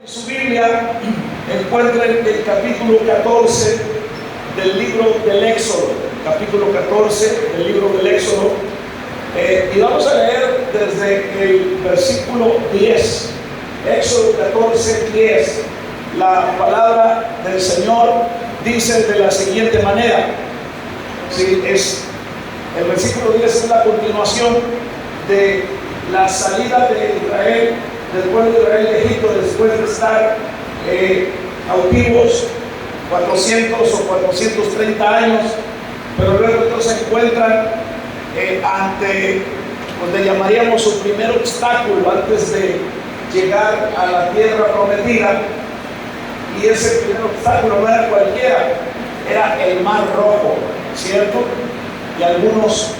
Su Biblia encuentren el capítulo 14 del libro del Éxodo, capítulo 14 del libro del Éxodo, y vamos a leer desde el versículo 10, Éxodo 14, 10. La palabra del Señor dice de la siguiente manera, ¿sí? El versículo 10 es la continuación de la salida de Israel, del pueblo de Israel de Egipto, después de estar cautivos 400 o 430 años, pero luego ellos se encuentran ante donde llamaríamos su primer obstáculo antes de llegar a la tierra prometida. Y ese primer obstáculo no era cualquiera, era el Mar Rojo, ¿cierto? Y algunos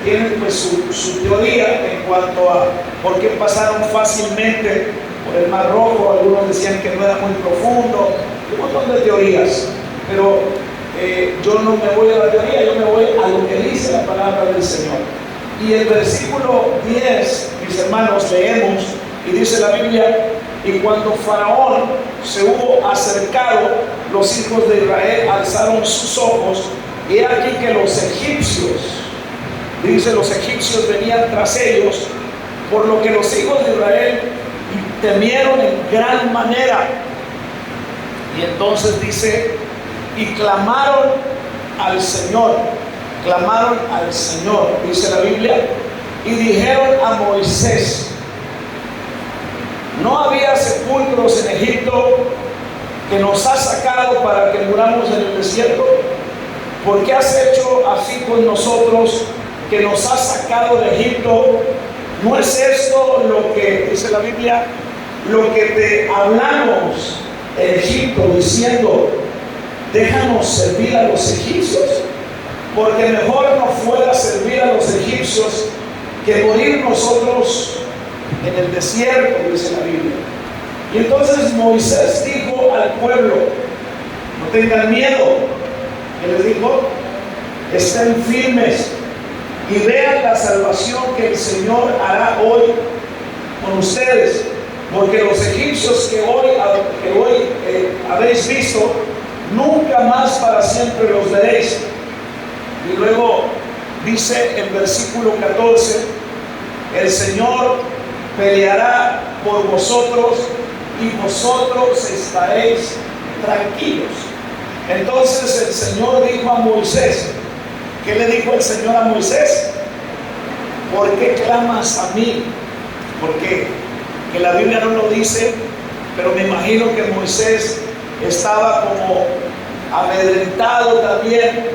tienen pues su teoría en cuanto a por qué pasaron fácilmente por el Mar Rojo. Algunos decían que no era muy profundo, un montón de teorías, pero yo no me voy a la teoría, yo me voy a lo que dice la palabra del Señor. Y el versículo 10, mis hermanos, leemos, y dice la Biblia: y cuando Faraón se hubo acercado, los hijos de Israel alzaron sus ojos, y he aquí que los egipcios, dice, los egipcios venían tras ellos, por lo que los hijos de Israel temieron en gran manera. Y entonces dice, y clamaron al Señor, dice la Biblia, y dijeron a Moisés: ¿no había sepulcros en Egipto que nos has sacado para que muramos en el desierto? ¿Por qué has hecho así con nosotros, que nos has sacado de Egipto? ¿No es esto lo que dice la Biblia, lo que te hablamos en Egipto, diciendo: déjanos servir a los egipcios? Porque mejor nos fuera servir a los egipcios que morir nosotros en el desierto, dice la Biblia. Y entonces Moisés dijo al pueblo: no tengan miedo. ¿Qué les dijo? Estén firmes y vean la salvación que el Señor hará hoy con ustedes, porque los egipcios que hoy habéis visto, nunca más para siempre los veréis. Y luego dice el versículo 14: el Señor peleará por vosotros y vosotros estaréis tranquilos. Entonces el Señor dijo a Moisés, ¿qué le dijo el Señor a Moisés? ¿Por qué clamas a mí? ¿Por qué? Que la Biblia no lo dice, pero me imagino que Moisés estaba como amedrentado también,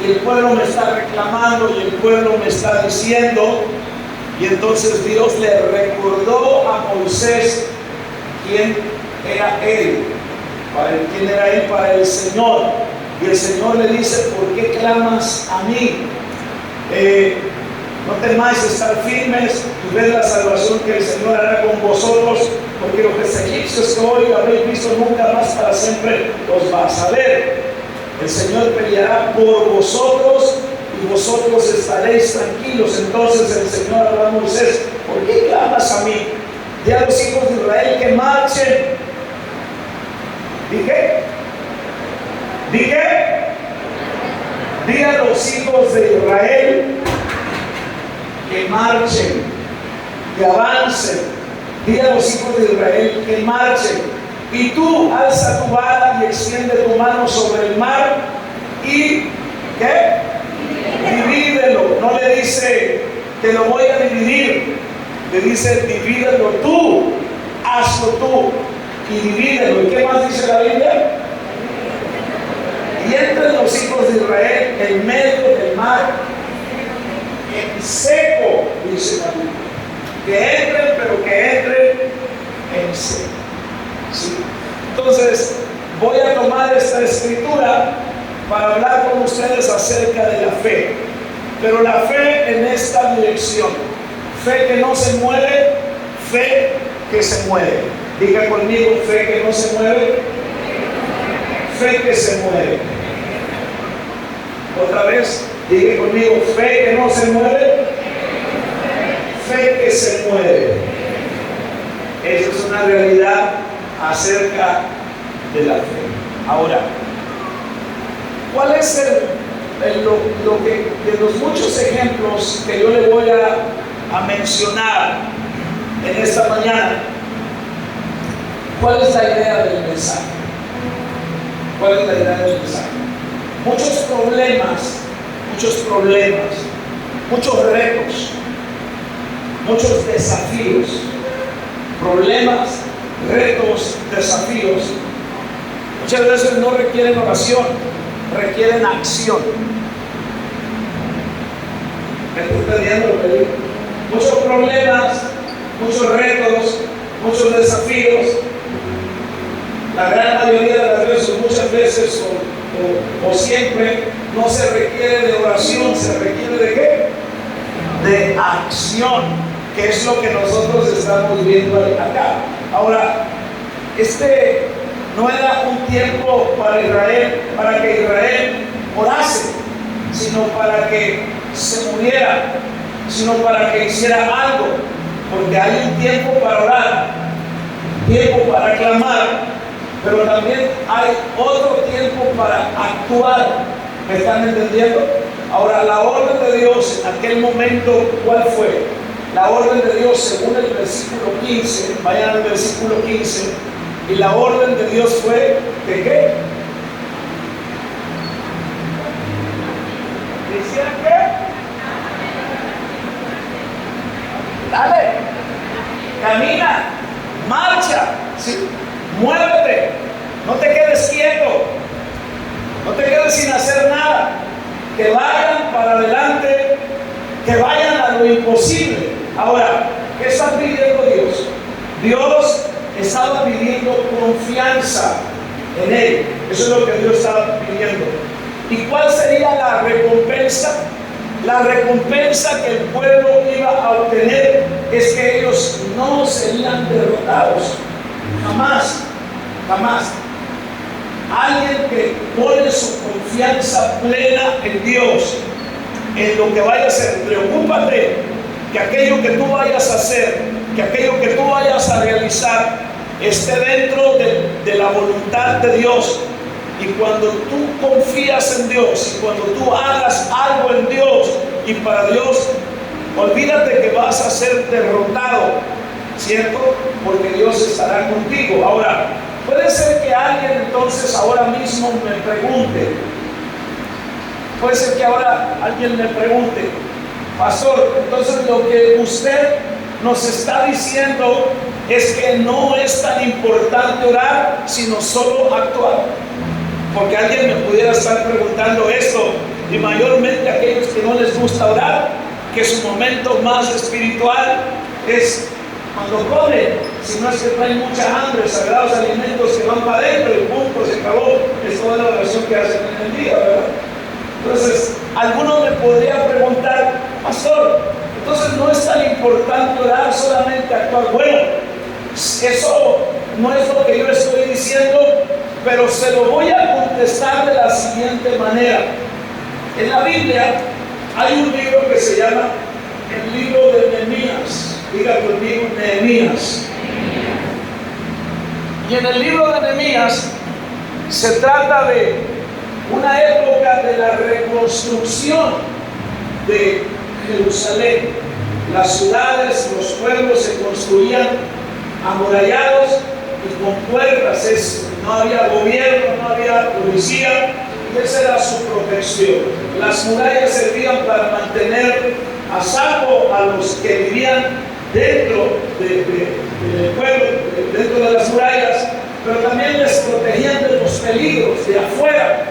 y el pueblo me está reclamando y el pueblo me está diciendo. Y entonces Dios le recordó a Moisés quién era él. ¿Quién era él para el Señor? Y el Señor le dice: ¿por qué clamas a mí? No temáis, estar firmes y ver la salvación que el Señor hará con vosotros, porque los egipcios que hoy habéis visto, nunca más para siempre los vas a ver. El Señor peleará por vosotros y vosotros estaréis tranquilos. Entonces el Señor habló a Moisés: ¿por qué clamas a mí? Di a los hijos de Israel que marchen. ¿Dije? Di a los hijos de Israel que marchen, que avancen. Di a los hijos de Israel que marchen. Y tú alza tu vara y extiende tu mano sobre el mar y ¿qué? Divídelo. No le dice te lo voy a dividir, le dice divídelo tú, hazlo tú y divídelo. ¿Y qué más dice la Biblia? Y entren los hijos de Israel en medio del mar en seco, dice la Biblia. Que entren, pero que entren en seco. ¿Sí? Entonces voy a tomar esta escritura para hablar con ustedes acerca de la fe, pero la fe en esta dirección: fe que no se mueve, fe que se mueve. Diga conmigo: fe que no se mueve, fe que se mueve. Otra vez, diga conmigo: fe que no se mueve, fe que se mueve. Esa es una realidad acerca de la fe. Ahora, ¿cuál es lo que de los muchos ejemplos que yo le voy a mencionar en esta mañana? ¿Cuál es la idea del mensaje? ¿Cuál es la idea del mensaje? Muchos problemas, muchos retos, muchos desafíos, problemas, retos, desafíos, muchas veces no requieren oración, requieren acción. ¿Me está entendiendo lo que digo? Muchos problemas, muchos retos, muchos desafíos. La gran mayoría de las veces, muchas veces o siempre, no se requiere de oración, se requiere de ¿qué? De acción, que es lo que nosotros estamos viendo acá. Ahora, este no era un tiempo para Israel, para que Israel orase, sino para que se muriera, sino para que hiciera algo, porque hay un tiempo para orar, tiempo para clamar, pero también hay otro tiempo para actuar. ¿Me están entendiendo? Ahora, la orden de Dios en aquel momento, ¿cuál fue? La orden de Dios, según el versículo 15, vayan al versículo 15, y la orden de Dios fue, ¿de qué? ¿Decían qué? Dale, camina, marcha, ¿sí? Muévete, no te quedes quieto, no te quedes sin hacer nada, que vayan para adelante, que vayan a lo imposible. Ahora, ¿qué está pidiendo Dios? Dios estaba pidiendo confianza en Él. Eso es lo que Dios estaba pidiendo. ¿Y cuál sería la recompensa? La recompensa que el pueblo iba a obtener es que ellos no serían derrotados. Jamás, jamás. Alguien que pone su confianza plena en Dios, en lo que vaya a hacer, preocúpate que aquello que tú vayas a hacer, que aquello que tú vayas a realizar, esté dentro de la voluntad de Dios. Y cuando tú confías en Dios, y cuando tú hagas algo en Dios y para Dios, olvídate que vas a ser derrotado, ¿cierto? Porque Dios estará contigo. Ahora, puede ser que alguien entonces ahora mismo me pregunte, puede ser que ahora alguien me pregunte, pastor, entonces lo que usted nos está diciendo es que no es tan importante orar, sino solo actuar. Porque alguien me pudiera estar preguntando esto, y mayormente aquellos que no les gusta orar, que su momento más espiritual es cuando comen, si no es que traen mucha hambre, sagrados alimentos que van para adentro y punto, se acabó. Es toda la oración que hacen en el día, ¿verdad? Entonces, algunos me podrían preguntar, pastor, entonces no es tan importante orar, solamente actuar. Bueno, eso no es lo que yo estoy diciendo, pero se lo voy a contestar de la siguiente manera. En la Biblia hay un libro que se llama el libro de Nehemías. Diga conmigo, Nehemías. Y en el libro de Nehemías se trata de una época de la reconstrucción de Jerusalén. Las ciudades, los pueblos se construían amurallados y con puertas. No había gobierno, no había policía, y esa era su protección. Las murallas servían para mantener a salvo a los que vivían dentro del pueblo, dentro de las murallas, pero también les protegían de los peligros de afuera.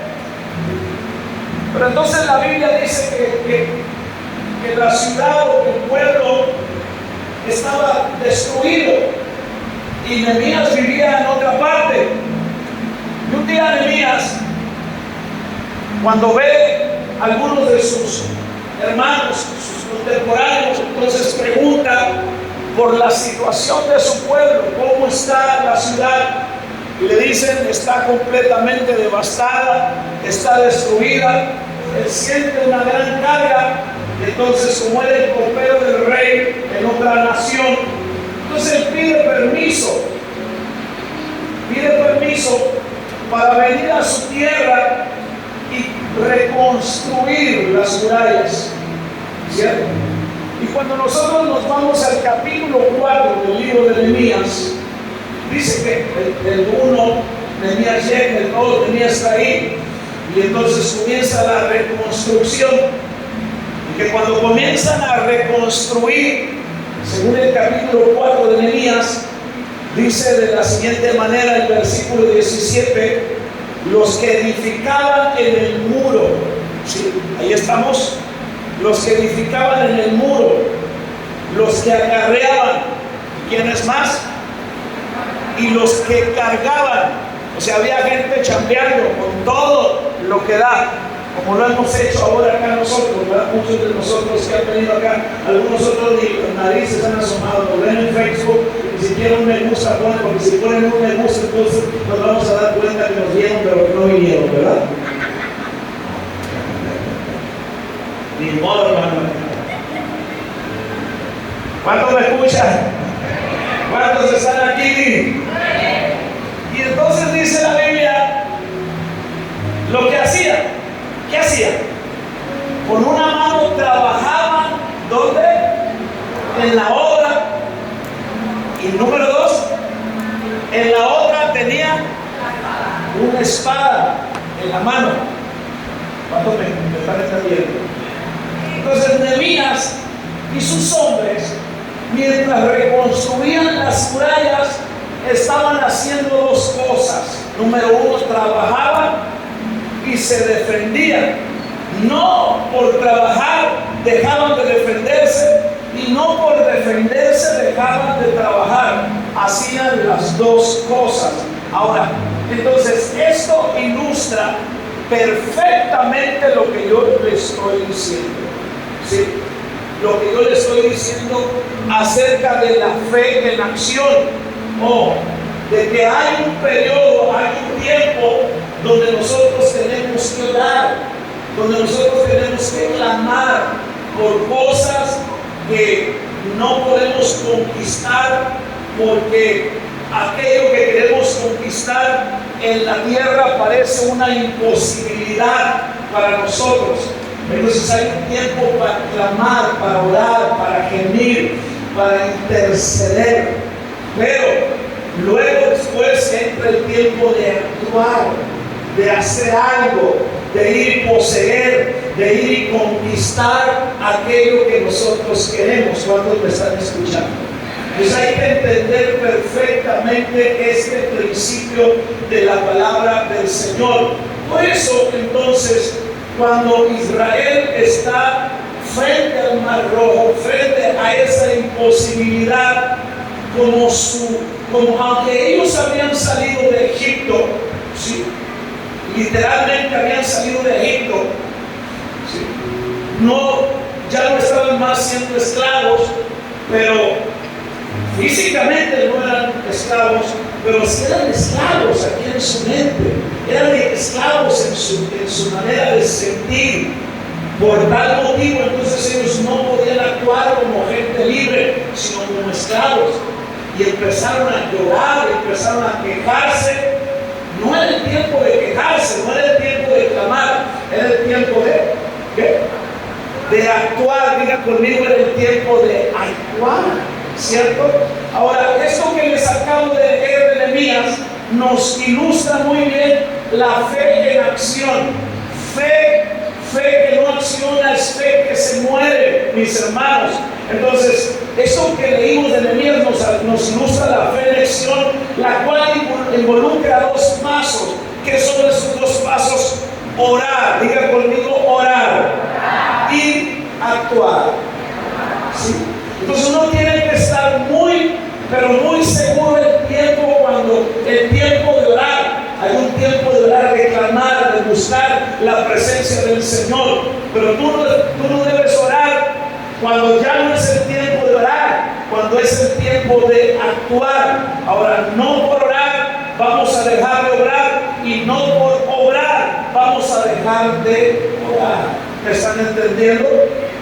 Pero entonces la Biblia dice que la ciudad o el pueblo estaba destruido y Nehemías vivía en otra parte. Y un día Nehemías, cuando ve a algunos de sus hermanos, sus contemporáneos, entonces pregunta por la situación de su pueblo, cómo está la ciudad, y le dicen, está completamente devastada, está destruida. Él siente una gran carga, entonces como era el copero del rey en otra nación, entonces él pide permiso para venir a su tierra y reconstruir las murallas, ¿cierto? Y cuando nosotros nos vamos al capítulo 4 del libro de Nehemías, dice que el 1, Nehemías llega, el 2, Nehemías está ahí, y entonces comienza la reconstrucción. Y que cuando comienzan a reconstruir, según el capítulo 4 de Nehemías, dice de la siguiente manera el versículo 17: los que edificaban en el muro, ¿sí? Ahí estamos, los que edificaban en el muro, los que acarreaban, ¿quiénes más? Y los que cargaban, o sea, había gente chambeando con todo lo que da, como lo hemos hecho ahora acá nosotros, ¿verdad? Muchos de nosotros que han venido acá, algunos otros ni las narices han asomado, lo ven en Facebook, y si quieren un me gusta ponen, porque si ponen un me gusta, entonces nos vamos a dar cuenta que nos vieron, pero que no vinieron, ¿verdad? Ni modo, hermano. ¿Cuántos me escuchan? ¿Cuántos están aquí? Y entonces dice la Biblia lo que hacían. ¿Qué hacían? Con una mano trabajaban, ¿dónde? En la obra. Y número 2, en la otra tenían una espada en la mano. ¿Cuántos me están entendiendo? Entonces Nehemías y sus hombres, mientras reconstruían las murallas, estaban haciendo 2 cosas. Número 1, trabajaban y se defendían. No por trabajar dejaban de defenderse, y no por defenderse dejaban de trabajar. Hacían las 2 cosas. Ahora, entonces esto ilustra perfectamente lo que yo le estoy diciendo, ¿sí? Lo que yo le estoy diciendo acerca de la fe en acción, o de que hay un periodo, hay un tiempo donde nosotros tenemos que orar, donde nosotros tenemos que clamar por cosas que no podemos conquistar, porque aquello que queremos conquistar en la tierra parece una imposibilidad para nosotros. Entonces hay un tiempo para clamar, para orar, para gemir, para interceder. Pero luego después entra el tiempo de actuar, de hacer algo, de ir y poseer, de ir y conquistar aquello que nosotros queremos. ¿Cuántos me están escuchando? Pues hay que entender perfectamente este principio de la palabra del Señor. Por eso entonces, cuando Israel está frente al Mar Rojo, frente a esa imposibilidad, como aunque ellos habían salido de Egipto, ¿sí? Literalmente habían salido de Egipto, ¿sí? Ya no estaban más siendo esclavos, pero físicamente no eran esclavos, pero sí eran esclavos aquí en su mente, eran esclavos en su manera de sentir. Por tal motivo, entonces ellos no podían actuar como gente libre, sino como esclavos. Y empezaron a llorar, empezaron a quejarse. No era el tiempo de quejarse, no era el tiempo de clamar, era el tiempo de ¿qué? De actuar. Diga conmigo, era el tiempo de actuar, ¿cierto? Ahora, esto que les acabo de leer de Nehemías nos ilustra muy bien la fe en acción. Fe que no acciona es fe que se muere, mis hermanos. Entonces, esto que leímos de Nehemías nos ilustra la fe en acción, la cual involucra 2 pasos. ¿Qué son esos 2 pasos? Orar, diga conmigo, orar, y actuar, ¿sí? Entonces uno tiene que estar pero muy seguro del tiempo, cuando el tiempo de orar. Hay un tiempo de orar, de clamar, de buscar la presencia del Señor. Pero tú no debes orar cuando ya no es el tiempo de orar, cuando es el tiempo de actuar. Ahora, no por orar vamos a dejar de orar, y no por obrar vamos a dejar de orar. ¿Me están entendiendo?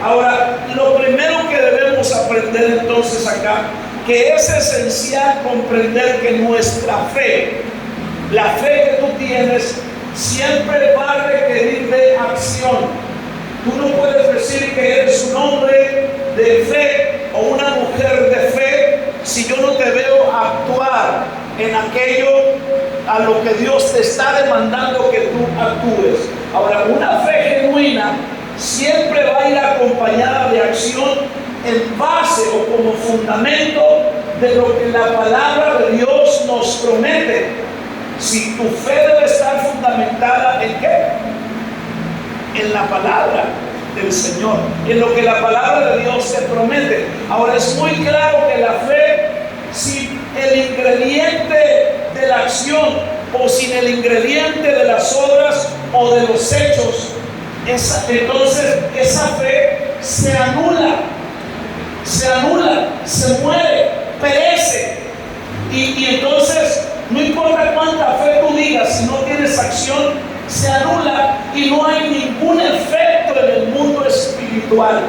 Ahora, lo primero que debemos aprender entonces acá, que es esencial comprender que nuestra fe La fe que tú tienes siempre va a requerir de acción. Tú no puedes decir que eres un hombre de fe o una mujer de fe si yo no te veo actuar en aquello a lo que Dios te está demandando que tú actúes. Ahora, una fe genuina siempre va a ir acompañada de acción en base o como fundamento de lo que la palabra de Dios nos promete. Si tu fe debe estar fundamentada ¿en qué? En la palabra del Señor, en lo que la palabra de Dios te promete. Ahora, es muy claro que la fe, sin el ingrediente de la acción o sin el ingrediente de las obras o de los hechos, entonces esa fe se anula, se muere, perece. Y entonces no importa cuánta fe tú digas, si no tienes acción, se anula y no hay ningún efecto en el mundo espiritual.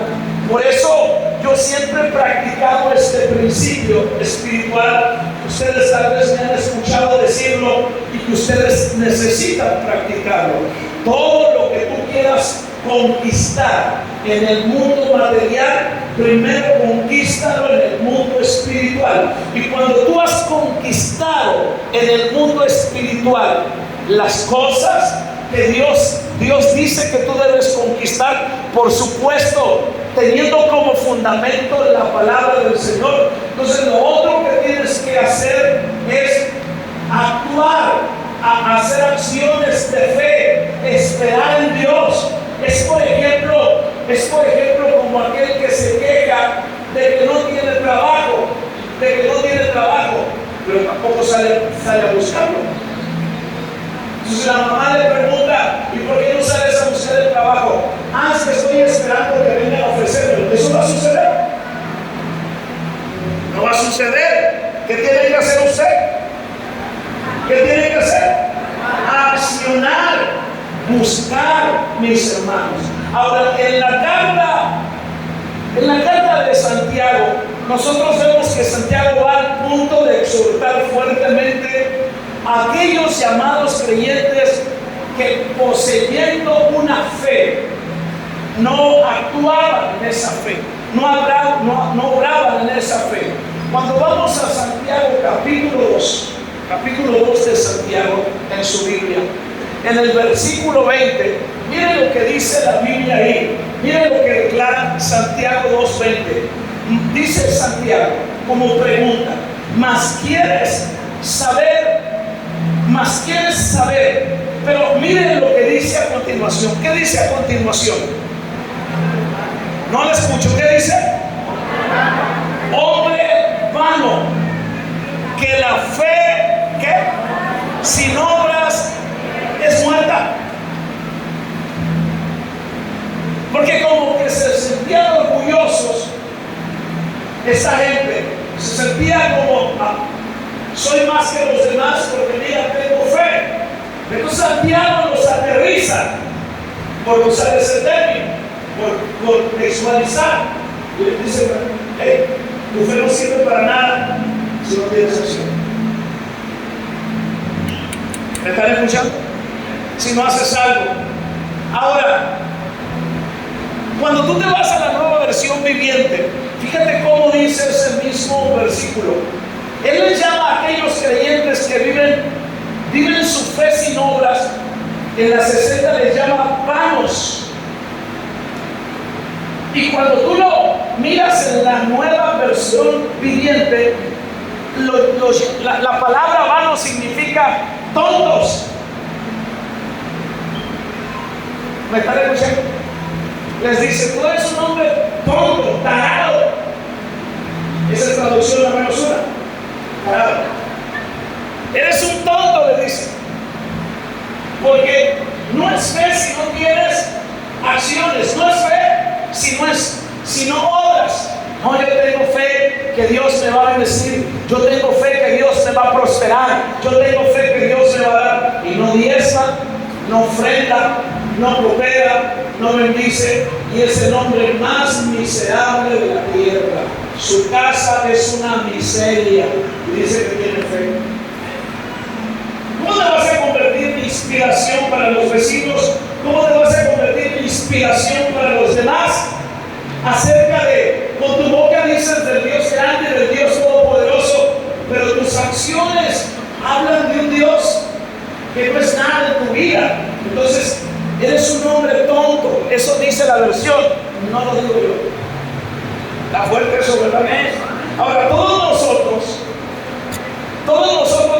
Por eso yo siempre he practicado este principio espiritual. Ustedes tal vez me han escuchado decirlo y que ustedes necesitan practicarlo. Todo lo que tú quieras conquistar en el mundo material, primero conquístalo en el mundo espiritual. Y cuando tú has conquistado en el mundo espiritual las cosas que Dios dice que tú debes conquistar, por supuesto, teniendo como fundamento la palabra del Señor, entonces lo otro que tienes que hacer es actuar, hacer acciones de fe, esperar en Dios. Es por ejemplo como aquel que se queja de que no tiene trabajo, pero tampoco sale a buscarlo. Entonces la mamá le pregunta: ¿y por qué no sales a buscar el trabajo? Es que estoy esperando que vengan a ofrecerme. ¿Eso va a suceder? No va a suceder. ¿Qué tiene que hacer usted? ¿Qué tiene que hacer? Accionar, buscar, mis hermanos. Ahora, en la carta de Santiago, nosotros vemos que Santiago va al punto de exhortar fuertemente a aquellos llamados creyentes que, poseyendo una fe, no actuaban en esa fe, no obraban en esa fe. Cuando vamos a Santiago capítulo 2 de Santiago en su Biblia, en el versículo 20, miren lo que dice la Biblia ahí, miren lo que declara Santiago 2:20. Dice Santiago como pregunta: ¿Mas quieres saber? Pero miren lo que dice a continuación. ¿Qué dice a continuación? No lo escucho. ¿Qué dice? Hombre vano, que la fe, ¿qué? Sin obras es muerta. Porque como que se sentían orgullosos esa gente, se sentía como: soy más que los demás porque mira, tengo fe. Entonces Santiago los aterriza, por usar ese término, por visualizar, y les dice: hey, tu fe no sirve para nada si no tienes acción. ¿Me están escuchando? Si no haces algo. Ahora, cuando tú te vas a la Nueva Versión Viviente, fíjate cómo dice ese mismo versículo. Él les llama a aquellos creyentes que viven su fe sin obras. En la 60 les llama vanos. Y cuando tú lo miras en la Nueva Versión Viviente, la palabra vano significa tontos. ¿Me están escuchando? Les dice: tú eres un hombre tonto, tarado. Esa es la traducción, la menos una. Tarado. Eres un tonto, le dice. Porque no es fe si no tienes acciones. No es fe si no obras. No, yo tengo fe que Dios me va a bendecir. Yo tengo fe que Dios me va a prosperar. Yo tengo fe que Dios me va a dar. Y no diezma, no ofrenda, no coopera, no bendice. Y es el hombre más miserable de la tierra. Su casa es una miseria. Y dice que tiene fe. ¿Cómo te vas inspiración para los demás acerca de, con tu boca dices del Dios grande, del Dios todopoderoso, pero tus acciones hablan de un Dios que no es nada en tu vida. Entonces eres un hombre tonto. Eso dice la versión, no lo digo yo. La fuerte eso, ¿verdad? Ahora todos nosotros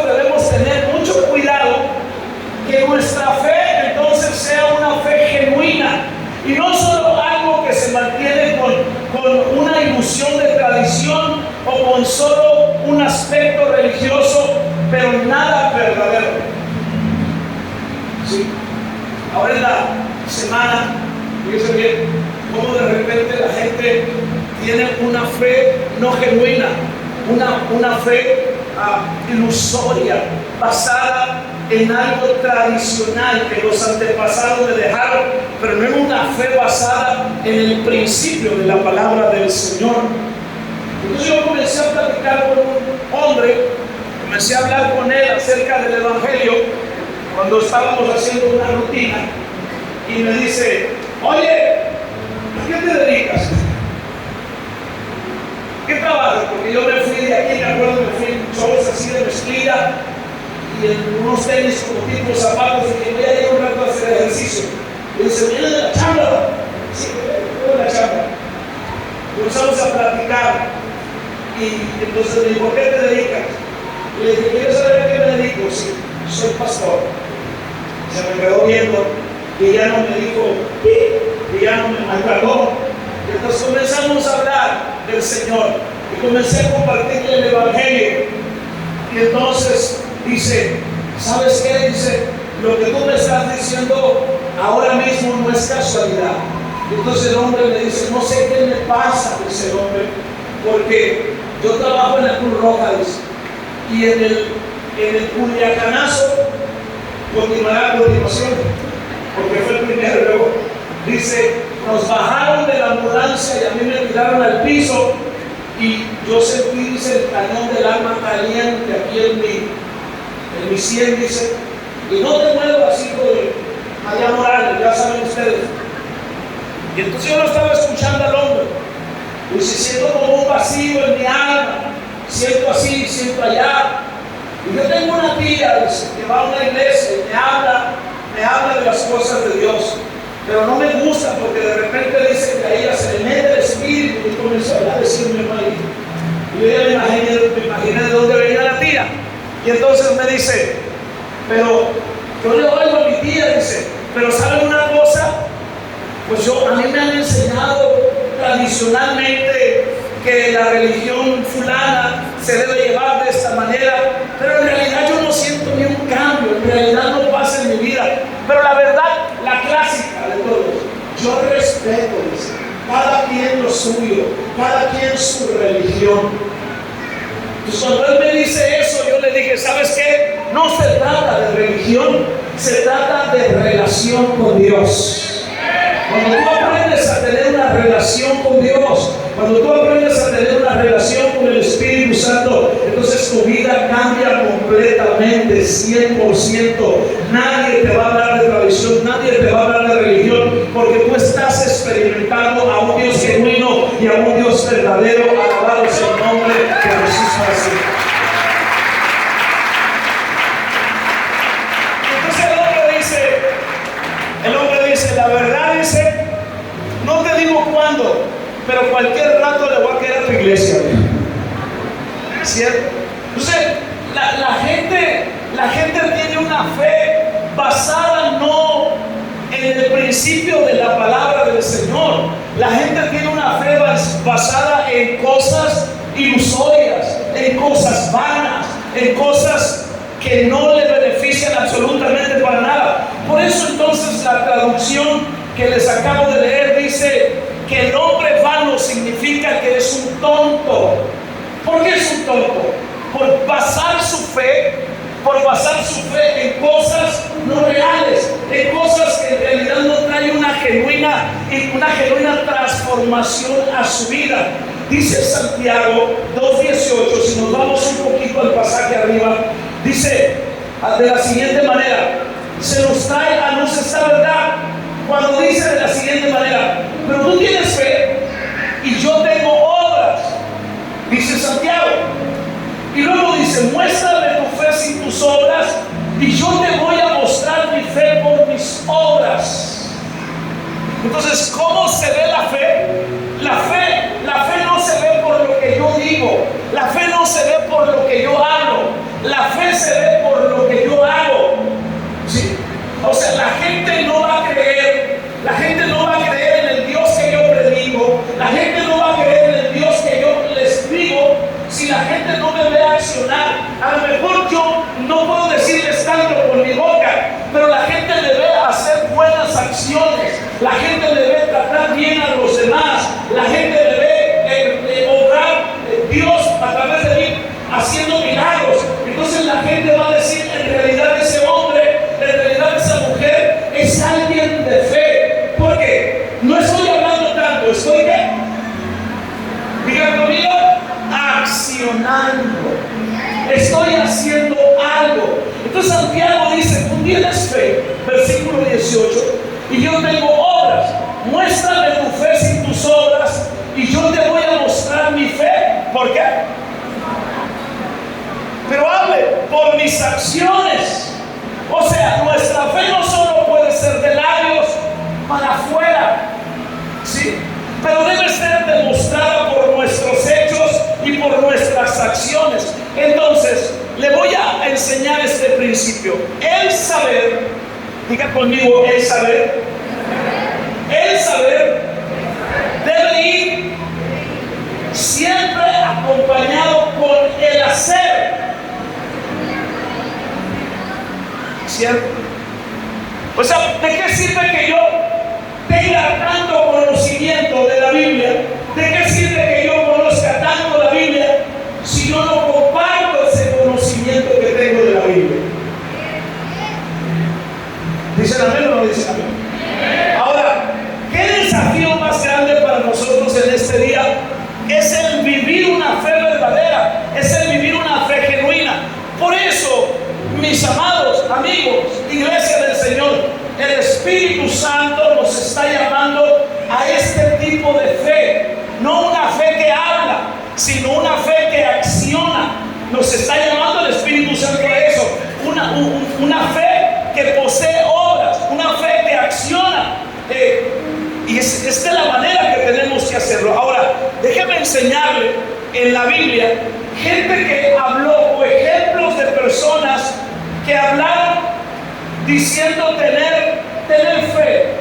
debemos tener mucho cuidado que nuestra fe entonces sea una fe genuina y no solo algo que se mantiene con una ilusión de tradición o con solo un aspecto religioso, pero nada verdadero. ¿Sí? Ahora en la semana, fíjense bien, cómo de repente la gente tiene una fe no genuina, una fe ilusoria, basada en algo tradicional que los antepasados le dejaron, pero no en una fe basada en el principio de la palabra del Señor. Entonces yo comencé a platicar con un hombre, comencé a hablar con él acerca del Evangelio cuando estábamos haciendo una rutina, y me dice: oye, ¿a qué te dedicas? ¿Qué trabajas? Porque yo me fui de aquí, me acuerdo, me fui en shorts así de mezclilla y en unos tenis como tipo zapatos, y que voy a ir un rato a hacer ejercicio. Y dice: ¿viene de la chamba? Sí, vengo de la chamba. Comenzamos a platicar y entonces me dijo: ¿a qué te dedicas? Y le dije: ¿quieres saber a qué me dedico? Sí, soy pastor. Se me quedó viendo y ya no me dijo ¡pi! Y ya no me aclaró. Entonces comenzamos a hablar del Señor y comencé a compartirle el Evangelio. Y entonces dice: ¿sabes qué? Dice: lo que tú me estás diciendo ahora mismo no es casualidad. Y entonces el hombre me dice: no sé qué me pasa, dice el hombre, porque yo trabajo en la Cruz Roja, dice, y en el Culiacanazo continuará a continuación, porque fue el primero. Luego dice: nos bajaron de la ambulancia y a mí me tiraron al piso y yo sentí, dice, el cañón del alma caliente aquí en mi sien, dice, y no te muevo así de allá Morales, ya saben ustedes. Y entonces yo lo estaba escuchando al hombre y se siento como un vacío en mi alma, siento así, siento allá. Y yo tengo una tía, dice, que va a una iglesia y me habla de las cosas de Dios. Pero no me gusta porque de repente dice que a ella se le mete el espíritu y comenzó a decirme mal. Y yo ya me imaginé de dónde venía la tía. Y entonces me dice: pero yo le oigo a mi tía, dice, pero ¿saben una cosa? Pues a mí me han enseñado tradicionalmente que la religión fulana se debe llevar de esta manera, pero en realidad yo no siento ni un cambio, en realidad no pasa en mi vida. Pero la verdad, la clásica de todos, yo respeto, dice, cada quien lo suyo, cada quien su religión. Entonces cuando él me dice eso, yo le dije: ¿sabes qué? No se trata de religión, se trata de relación con Dios. Cuando tú aprendes a tener una relación con Dios, cuando tú aprendes a tener una relación con el Espíritu Santo, entonces tu vida cambia completamente, 100%. Nadie te va a hablar de tradición, nadie te va a hablar de religión, porque tú estás experimentando a un Dios genuino y a un Dios verdadero. Alabado sea el nombre de Jesús para siempre. Entonces el hombre dice, la verdad, dice, no te digo cuándo, pero cualquier rato le voy a quedar a tu iglesia. ¿Cierto? Entonces, la gente tiene una fe basada no en el principio de la palabra del Señor. La gente tiene una fe basada en cosas ilusorias, en cosas vanas, en cosas que no le benefician absolutamente para nada. Por eso entonces la traducción que les acabo de leer dice que el hombre vano significa que es un tonto. ¿Por qué es un tonto? Por basar su fe en cosas no reales, en cosas que en realidad no traen una genuina transformación a su vida. Dice Santiago 2:18, si nos vamos un poquito al pasaje arriba, dice de la siguiente manera: se nos trae a luz esta verdad, Cuando dice de la siguiente manera: pero tú tienes fe y yo tengo obras, dice Santiago. Y luego dice: muéstrame tu fe sin tus obras y yo te voy a mostrar mi fe por mis obras. Entonces, ¿cómo se ve la fe? La fe no se ve por lo que yo digo, la fe no se ve por lo que yo hablo, la fe se ve por lo que yo hago. ¿Sí? O sea, la gente no va a creer en el Dios que yo predico, la gente no va a creer en el Dios que yo les digo si la gente no me ve accionar. A lo mejor yo no puedo decirles tanto con mi boca, pero la gente me ve hacer buenas acciones, la gente me ve tratar bien a los demás, la gente me ve obrar Dios a través de mí haciendo milagros. Entonces la gente va a decir: en realidad ese hombre, en realidad esa mujer es alguien de fe. Porque no estoy hablando tanto, estoy ¿qué? Digan conmigo: accionando. Estoy haciendo algo. Entonces Santiago dice: tú tienes fe, versículo 18, y yo tengo obras. Muéstrame tu fe sin tus obras y yo te voy a mostrar mi fe. ¿Por qué? Pero hable: por mis acciones. O sea, nuestra fe no solo puede ser de labios para afuera, ¿sí? Pero debe ser demostrada por nuestros hechos y por nuestras acciones. Entonces, le voy a enseñar este principio. El saber, diga conmigo: el saber debe ir siempre acompañado con el hacer. ¿Cierto? O sea, ¿de qué sirve que yo tenga tanto conocimiento de la Biblia? ¿De qué sirve que yo conozca tanto la Biblia si yo no comparto ese conocimiento que tengo de la Biblia? ¿Dicen amén o no dicen amén? Ahora, ¿qué desafío más grande para nosotros en este día? Es el vivir una fe verdadera, es el vivir una fe genuina. Por eso, mis amados amigos, iglesia del Señor, el Espíritu Santo nos está llamando a este tipo de fe. No una fe que habla, sino una fe que acciona. Nos está llamando el Espíritu Santo a eso. Una fe que posee obras, una fe que acciona. Y es de la manera que tenemos que hacerlo. Ahora, déjeme enseñarle en la Biblia gente que habló, o ejemplos de personas que hablaron diciendo tener fe,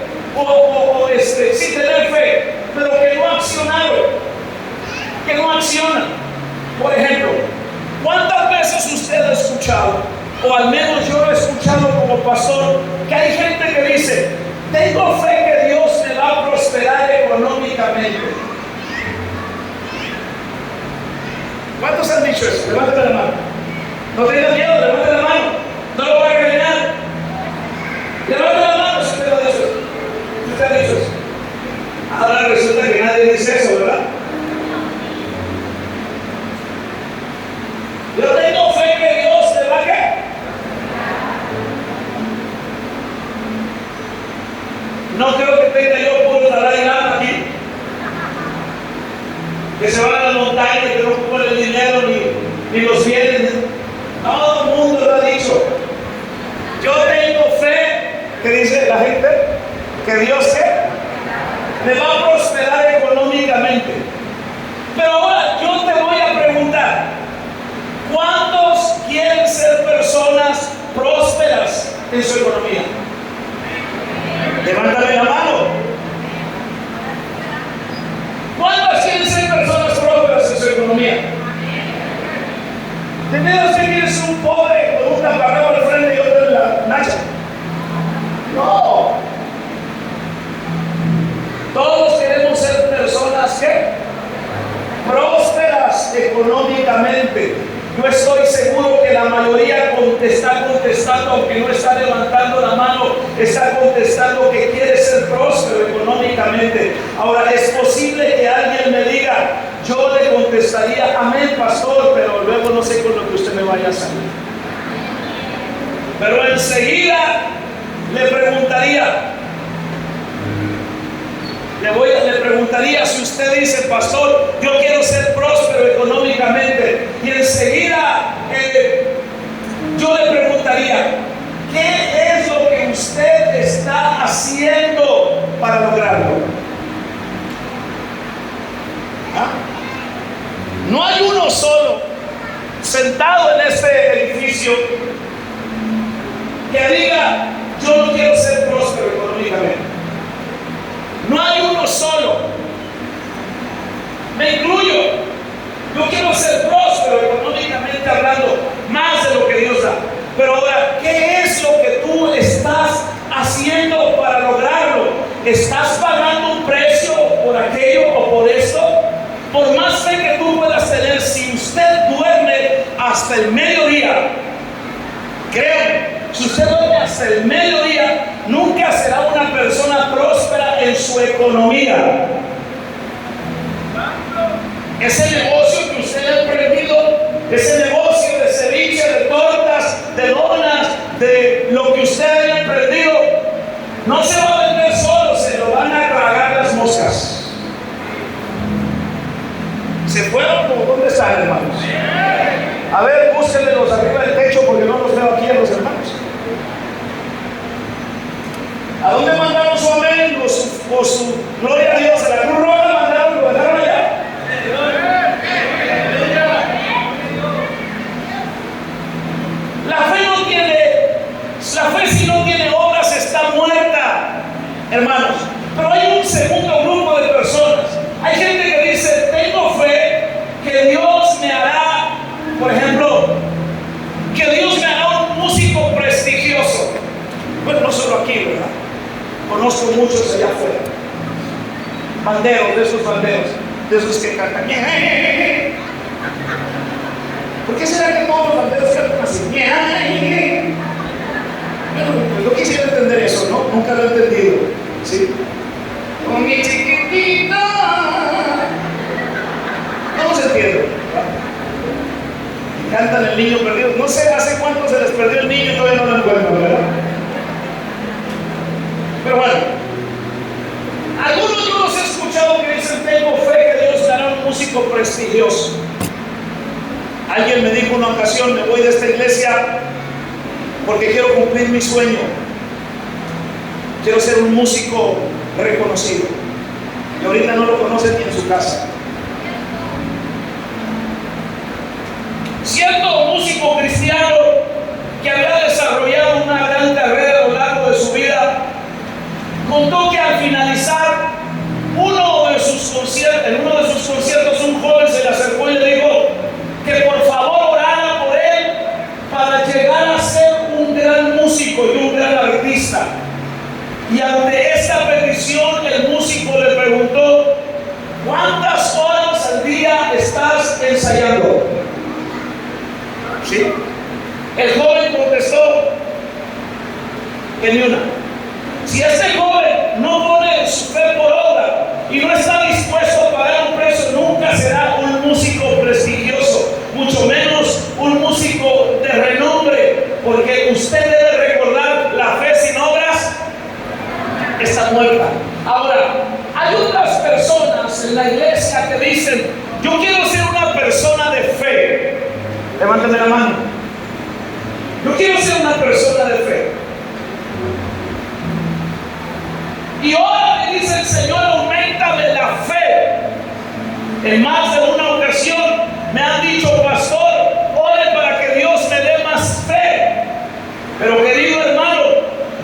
sí, tener fe, pero que no accionaron, que no accionan. Por ejemplo, ¿cuántas veces usted ha escuchado, o al menos yo lo he escuchado como pastor, que hay gente que dice: tengo fe que Dios me va a prosperar económicamente? ¿Cuántos han dicho eso? Levanten la mano. No tengan miedo, levanten la mano. No lo voy a engañar. Levanten la mano si usted ha dicho eso. Si usted ha dicho eso. Ahora resulta que nadie dice eso, ¿verdad? Yo tengo fe que Dios te va a ¿qué? No creo que tenga yo puro talarigama aquí, que se van a la montaña y que no ocupan el dinero ni los bienes. Todo el mundo lo ha dicho. Yo tengo fe, que dice la gente, que Dios me va a prosperar económicamente. Pero ahora yo te voy a preguntar: ¿cuántos quieren ser personas prósperas en su economía? Levántame la mano. ¿Cuántos quieren ser personas prósperas en su economía? ¿De verdad usted quiere ser un pobre con una parada al frente y otra en la nacha? No. Todos queremos ser personas ¿qué? Prósperas económicamente. Yo estoy seguro que la mayoría está contestando, aunque no está levantando la mano, está contestando que quiere ser próspero económicamente. Ahora, es posible que alguien me diga: yo le contestaría: amén, pastor, pero luego no sé con lo que usted me vaya a salir. Pero enseguida le preguntaría: Le preguntaría, si usted dice, pastor, yo quiero ser próspero económicamente, y enseguida yo le preguntaría, ¿qué es lo que usted está haciendo para lograrlo? ¿Ah? No hay uno solo sentado en este edificio que diga, yo no quiero ser próspero económicamente. No hay uno solo. Me incluyo. Yo quiero ser próspero económicamente hablando, más de lo que Dios da. Pero ahora, ¿qué es lo que tú estás haciendo para lograrlo? ¿Estás pagando un precio por aquello o por esto? Por más fe que tú puedas tener, si usted duerme hasta el mediodía, créanme, si usted duerme hasta el mediodía, nunca será una persona próspera en su economía. Ese negocio que usted ha emprendido, ese negocio de ceviche, de tortas, de donas, de lo que usted haya emprendido, no se va a vender solo, se lo van a tragar las moscas. ¿Se fueron? ¿Dónde están, hermanos? A ver, búsquenlos arriba del techo porque no los veo aquí a los hermanos. ¿A dónde mandaron su amén o su gloria a Dios? ¿A la Cruz Roja mandaron? ¿Lo dejaron allá? La fe si no tiene obras está muerta, hermanos. Pero hay un segundo grupo de personas. Hay gente que dice, tengo fe que Dios me hará, por ejemplo, que Dios me hará un músico prestigioso. Bueno, no solo aquí, ¿verdad? Conozco muchos allá afuera. Banderos, de esos banderos, de esos que cantan. ¿Por qué será que todos los banderos cantan así? Bueno, yo quisiera entender eso, ¿no? Nunca lo he entendido. ¿Sí? Con mi chiquitita. No se entiende. Y cantan el niño perdido. No sé hace cuánto se les perdió el niño y todavía no lo encuentran, ¿verdad? Pero bueno, algunos yo los he escuchado que dicen, tengo fe que Dios dará un músico prestigioso. Alguien me dijo una ocasión, me voy de esta iglesia porque quiero cumplir mi sueño. Quiero ser un músico reconocido. Y ahorita no lo conocen ni en su casa. Cierto músico cristiano que había desarrollado una gran carrera a lo largo de su vida, contó que al finalizar en uno de sus conciertos, un joven se le acercó y le dijo que por favor orara por él para llegar a ser un gran músico y un gran artista. Y ante esta petición, el músico le preguntó, ¿cuántas horas al día estás ensayando? ¿Sí? El joven contestó que ni una. Si este joven no pone su fe por obra y no está dispuesto a pagar un precio, nunca será un músico prestigioso, mucho menos un músico de renombre, porque usted debe recordar, la fe sin obras está muerta. Ahora, hay otras personas en la iglesia que dicen, yo quiero ser una persona de fe. Levántame la mano. Yo quiero ser una persona de fe. Y ahora me dice el Señor, auméntame la fe. En más de una ocasión me han dicho, pastor, ore para que Dios me dé más fe. Pero querido hermano,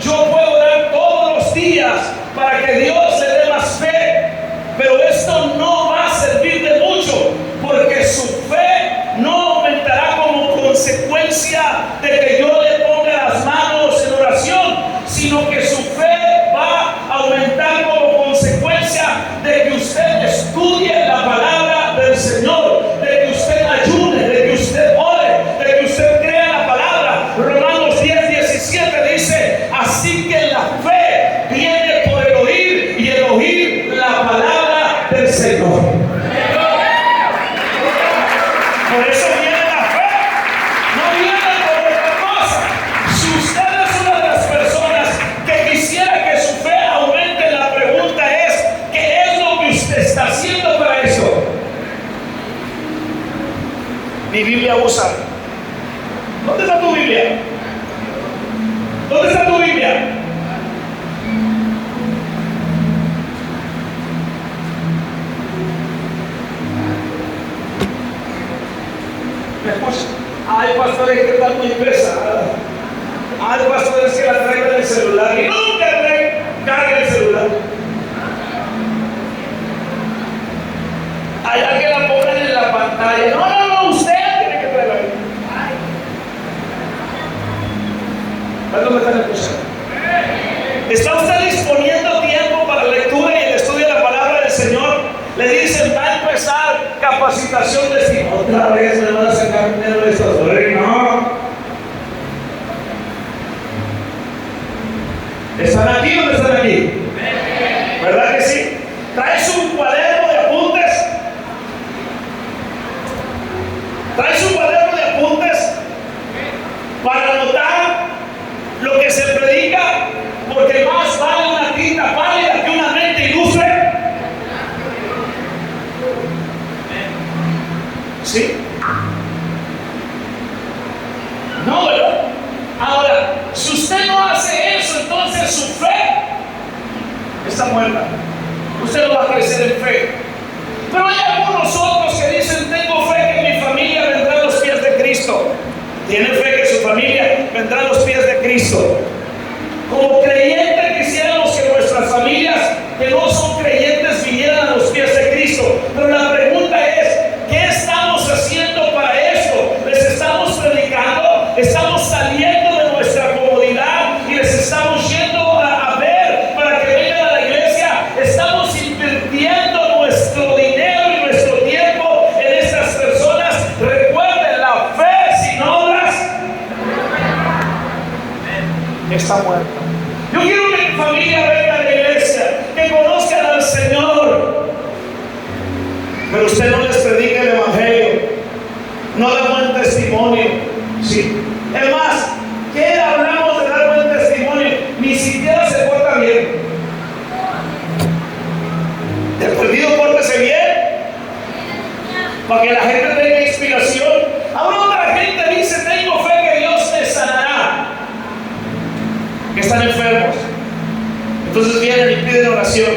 yo puedo orar todos los días para que Dios le dé más fe, pero esto no va a servir de mucho, porque su fe no aumentará como consecuencia de que yo le ponga las manos en oración, sino que su fe va a aumentar como consecuencia de que usted estudie la palabra del Señor, de que usted ayude, de que usted ore, de que usted crea la palabra. Romanos 10:17 dice, así que la fe viene por el oír y el oír la palabra del Señor. Por eso viene la fe, no viene por otra cosa. ¿Dónde está tu Biblia? ¿Dónde está tu Biblia? ¿Me escucha? Hay pastores que están muy pesadas. Hay pastores que la traen en el celular y nunca cargan el celular. Allá que la pongan en la pantalla. No, usted tiene que traerla ahí. ¿Cuántos me están escuchando? ¿Está usted disponiendo tiempo para la lectura y el estudio de la palabra del Señor? Le dicen, va a empezar capacitación de sí. Otra vez me van a sacar dinero de estos dólares. No. ¿Están aquí o no están aquí? ¿Verdad que sí? ¿Traes un cuaderno de apuntes? ¿Traes un cuaderno de apuntes para anotar lo que se predica? Porque más vale una tinta pálida que una mente ilustre. ¿Sí? No, ¿verdad? Ahora, si usted no hace eso, entonces su fe está muerta. Usted no va a crecer en fe. Pero hay algunos otros que dicen, tengo fe que mi familia vendrá a los pies de Cristo. Tiene fe que su familia vendrá a los pies de Cristo. Como creyentes quisiéramos que nuestras familias que no son creyentes vinieran a los pies de Cristo. Pero la pregunta es, ¿qué estamos haciendo para esto? ¿Les estamos predicando? ¿Estamos saliendo de nuestra comodidad y les estamos yendo a ver para que vengan a la iglesia? ¿Estamos invirtiendo nuestro dinero y nuestro tiempo en estas personas? Recuerden, la fe sin obras está muerta. Yo quiero que mi familia venga a la iglesia, que conozcan al Señor, pero usted no les predica el evangelio, no da buen testimonio. Sí. Es más, ¿qué hablamos de dar buen testimonio? Ni siquiera se porta bien. El perdido, pórtese bien para que la gente tenga inspiración. Ahora otra gente dice, tengo fe que Dios me sanará, que están enfermos. Entonces vienen y piden oración,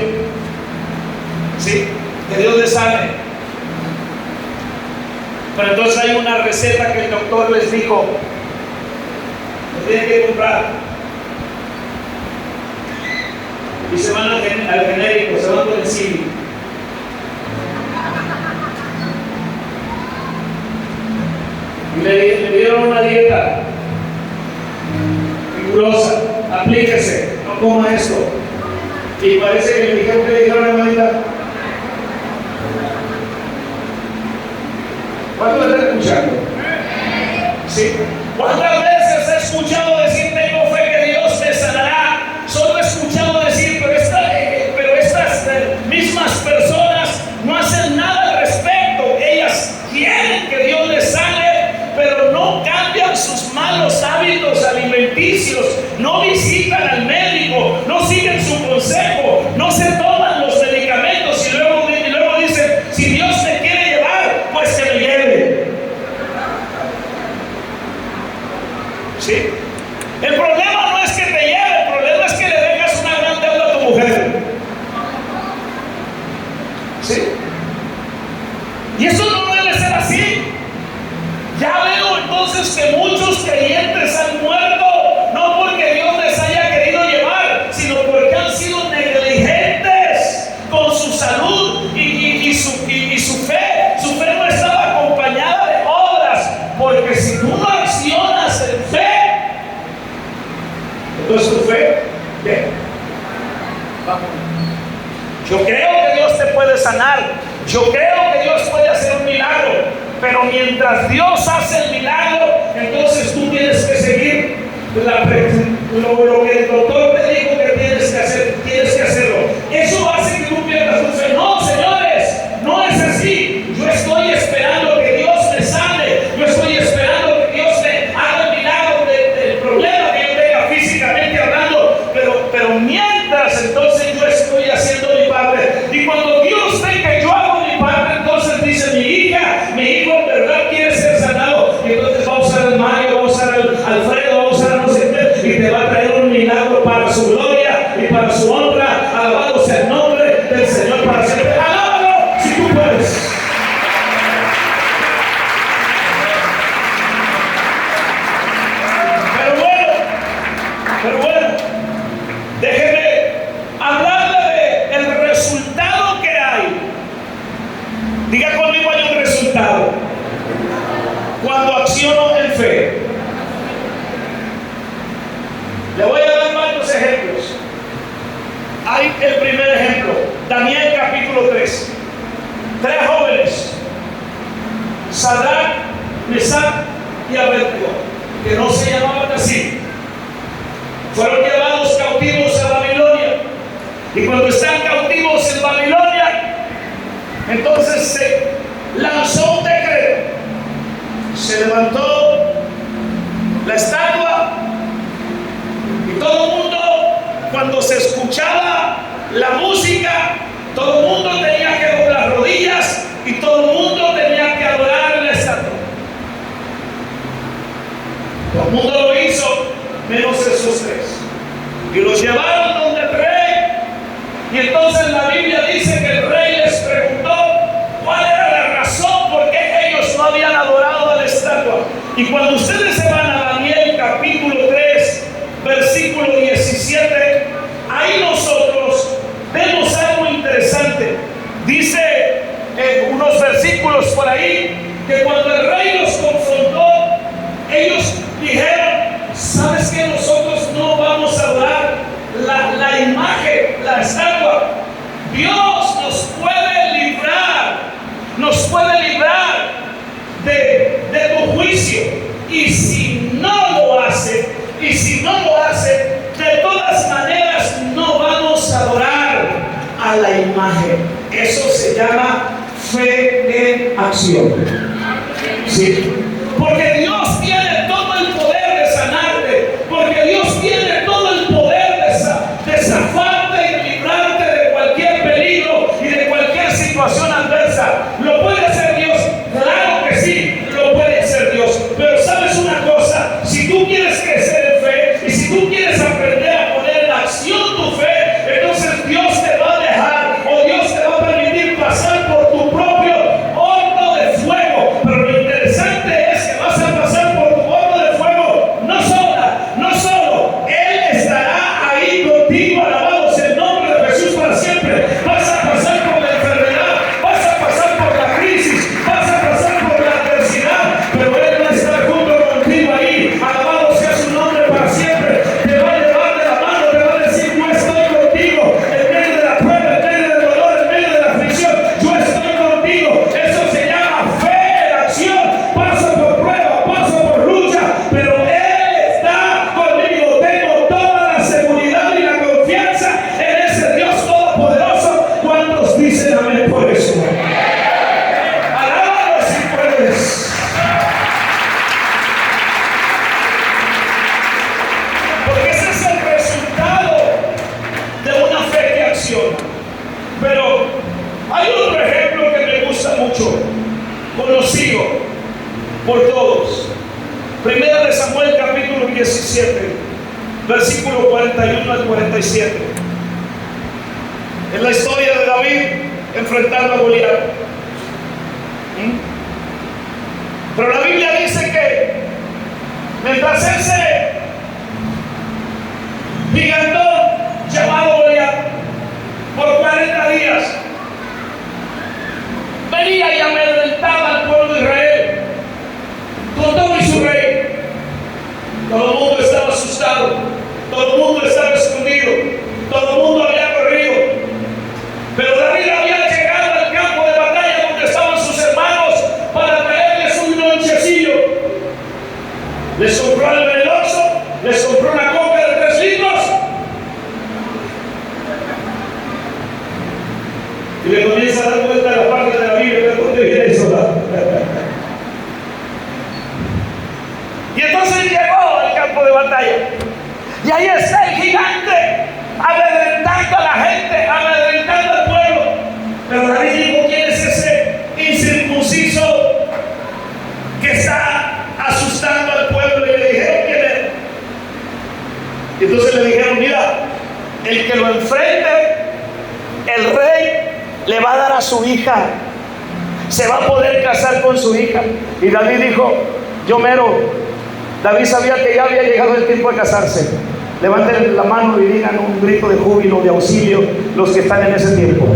¿sí? Que Dios les sane. Pero entonces hay una receta que el doctor les dijo, que tienen que comprar. Y se van al genérico, se van por el cine. Y le dieron una dieta rigurosa. Aplíquese, no coma esto. Y parece que le dijeron que le dijeron a la hermanita. ¿Cuántos me están escuchando? ¿Sí? ¿Cuántas veces he escuchado decir, tengo fe que Dios me sanará? Solo he escuchado decir, pero estas mismas personas no hacen nada al respecto. Ellas quieren que Dios les sane, pero no cambian sus malos hábitos alimenticios, no visitan al médico, no siguen su consejo, no se toman los medicamentos y luego dicen, si Dios me quiere llevar, pues que me lleve. ¿Sí? El problema no es que te lleve, el problema es que le dejas una gran deuda a tu mujer. ¿Sí? Y eso no debe ser así. Ya veo entonces que muchos creyentes han muerto, no porque Dios les haya querido llevar, sino porque han sido negligentes con su salud y su fe. Su fe no estaba acompañada de obras, porque si tú no accionas en fe, entonces tu fe, ¿qué? Vamos. Yo creo que Dios te puede sanar, yo creo que Dios puede hacer un milagro, pero mientras Dios hace el milagro, entonces tú tienes que seguir lo que el doctor te dijo que tienes que hacer, tienes que hacerlo. Eso hace que tú pierdas tu fe. No, señores, no es así. Yo estoy esperando que Dios me sane, yo estoy esperando que Dios me haga el milagro del problema que yo tenga físicamente hablando, pero mientras entonces yo estoy haciendo mi parte. Y cuando Dios ve que yo hago mi parte, entonces dice, mi hijo en verdad quiere ser sanado, y entonces va a usar el mayo, va a usar el su gloria y para su honra. Alabado sea el nombre del Señor para siempre. Alábalo si tú puedes. Pero bueno, déjeme hablarle del resultado que hay. Diga conmigo, hay un resultado cuando acciono en fe. Le voy a dar varios ejemplos. Hay el primer ejemplo, Daniel capítulo 3. 3 jóvenes, Sadrach, Mesach y Abednego, que no se llamaban así, fueron llevados cautivos a Babilonia. Y cuando están cautivos en Babilonia, entonces se lanzó un decreto. Se levantó la estatua y todo el mundo, cuando se escuchaba la música, todo el mundo tenía que doblar rodillas y todo el mundo tenía que adorar la estatua. Todo el mundo lo hizo, menos esos 3. Y los llevaron donde el rey. Y entonces la Biblia dice que el rey les preguntó cuál era la razón por qué ellos no habían adorado a la estatua. Y cuando ustedes se van a Daniel capítulo 3, versículo 17, ahí nosotros vemos algo interesante. Dice unos versículos por ahí que cuando el rey los confrontó, ellos dijeron: ¿sabes que nosotros no vamos a adorar la imagen, la estatua? Dios nos puede librar de tu juicio. Y si no lo hace, de todas maneras no vamos a adorar a la imagen. Eso se llama fe en acción. ¿Sí? Porque Dios tiene todo el poder de sanarte, porque Dios tiene todo el poder de zafarte y de librarte de cualquier peligro y de cualquier situación adversa. ¿Lo puede hacer Dios? Claro que sí, lo puede hacer Dios. Pero ¿sabes una cosa? Si tú quieres crecer en fe y si tú quieres aprender a poner en acción tu fe, entonces Dios te va a dejar, o Dios te va a permitir pasar por tu propio horno de fuego. Pero lo interesante es que vas a pasar por tu horno de fuego no solo. Él estará ahí contigo. Alabado sea el nombre de Jesús para siempre. Vas a pasar por la enfermedad, vas a pasar por la crisis, vas a pasar por la adversidad, pero Él va a estar junto contigo ahí. Alabado sea su nombre para siempre. Te va a llevar de la mano, te va a decir: yo estoy contigo en medio de la prueba, en medio del dolor, en medio de la aflicción. Yo estoy contigo. Eso se llama fe en acción. Paso por prueba, paso por lucha, pero Él está conmigo. Tengo toda la seguridad y la confianza en ese Dios todopoderoso. ¿Cuántos dicen amén por eso? Alábalo si puedes. Porque ese es el resultado de una fe que acciona. Pero hay otro ejemplo que me gusta mucho, conocido por todos. Primera de Samuel capítulo 17, versículo 41 al 47. Es la historia de David enfrentando a Goliat. Pero la Biblia dice que mientras él se gigantón llamado Goliat por 40 días venía y amedrentaba al pueblo de Israel con todo y su rey. Todo el mundo estaba asustado, todo el mundo estaba escondido, todo el mundo había corrido. Pero David había llegado al campo de batalla donde estaban sus hermanos para traerles un lonchecillo. Les compró algo en el Oxxo, les compró una coca de 3 litros y le comienza a dar cuenta de la parte de la Biblia que conté bien eso. Y entonces llegó al campo de batalla y ahí está el gigante amedrentando a la gente, amedrentando al pueblo. Pero David dijo: ¿quién es ese incircunciso que está asustando al pueblo? Y le dijeron: ¿quién es? Y entonces le dijeron: mira, el que lo enfrente, el rey le va a dar a su hija, se va a poder casar con su hija. Y David dijo, yo mero. David sabía que ya había llegado el tiempo de casarse. Levanten la mano y digan un grito de júbilo, de auxilio, los que están en ese tiempo.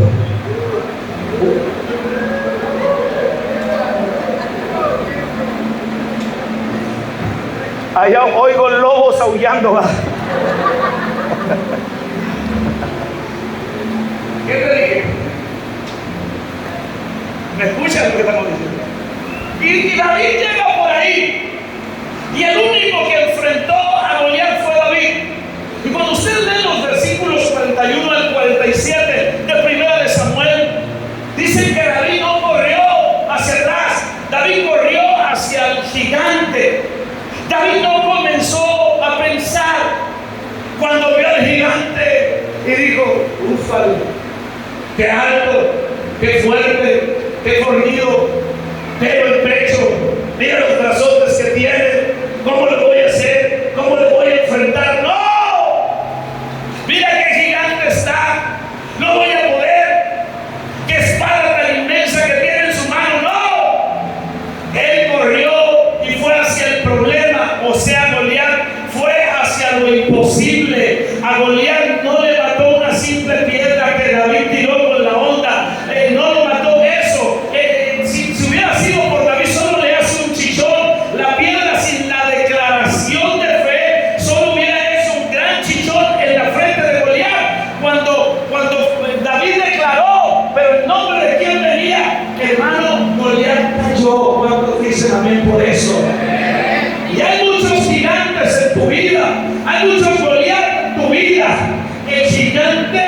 Allá oigo lobos aullando. ¿Va? ¿Qué te dije? ¿Me escuchan lo que estamos diciendo? Y David llega por ahí. Y el único que enfrentó a Goliat fue David. Y cuando usted lee los versículos 41 al 47 de Primera de Samuel, dice que David no corrió hacia atrás, David corrió hacia el gigante. David no comenzó a pensar cuando vio al gigante y dijo, ufale, qué alto, qué fuerte, qué fornido, pero el pecho, mira los brazotes que tiene, ¿cómo le voy a hacer? ¿Cómo le voy a enfrentar? ¡No! Mira qué gigante está, no voy a poder. ¡Qué espada tan inmensa que tiene en su mano! ¡No! Él corrió y fue hacia el problema, o sea, Goliat fue hacia lo imposible. A Goliat no le mató una simple piedra que David tiró con la onda, no lo mató eso. Si hubiera sido por David, solo le hace un chichón. La piedra sin la declaración de fe solo hubiera hecho un gran chichón en la frente de Goliat. Cuando David declaró, pero el nombre de quién venía, hermano, Goliat cayó. ¿Cuántos dicen amén por eso? Y hay muchos gigantes en tu vida, hay muchos Goliat en tu vida. El gigante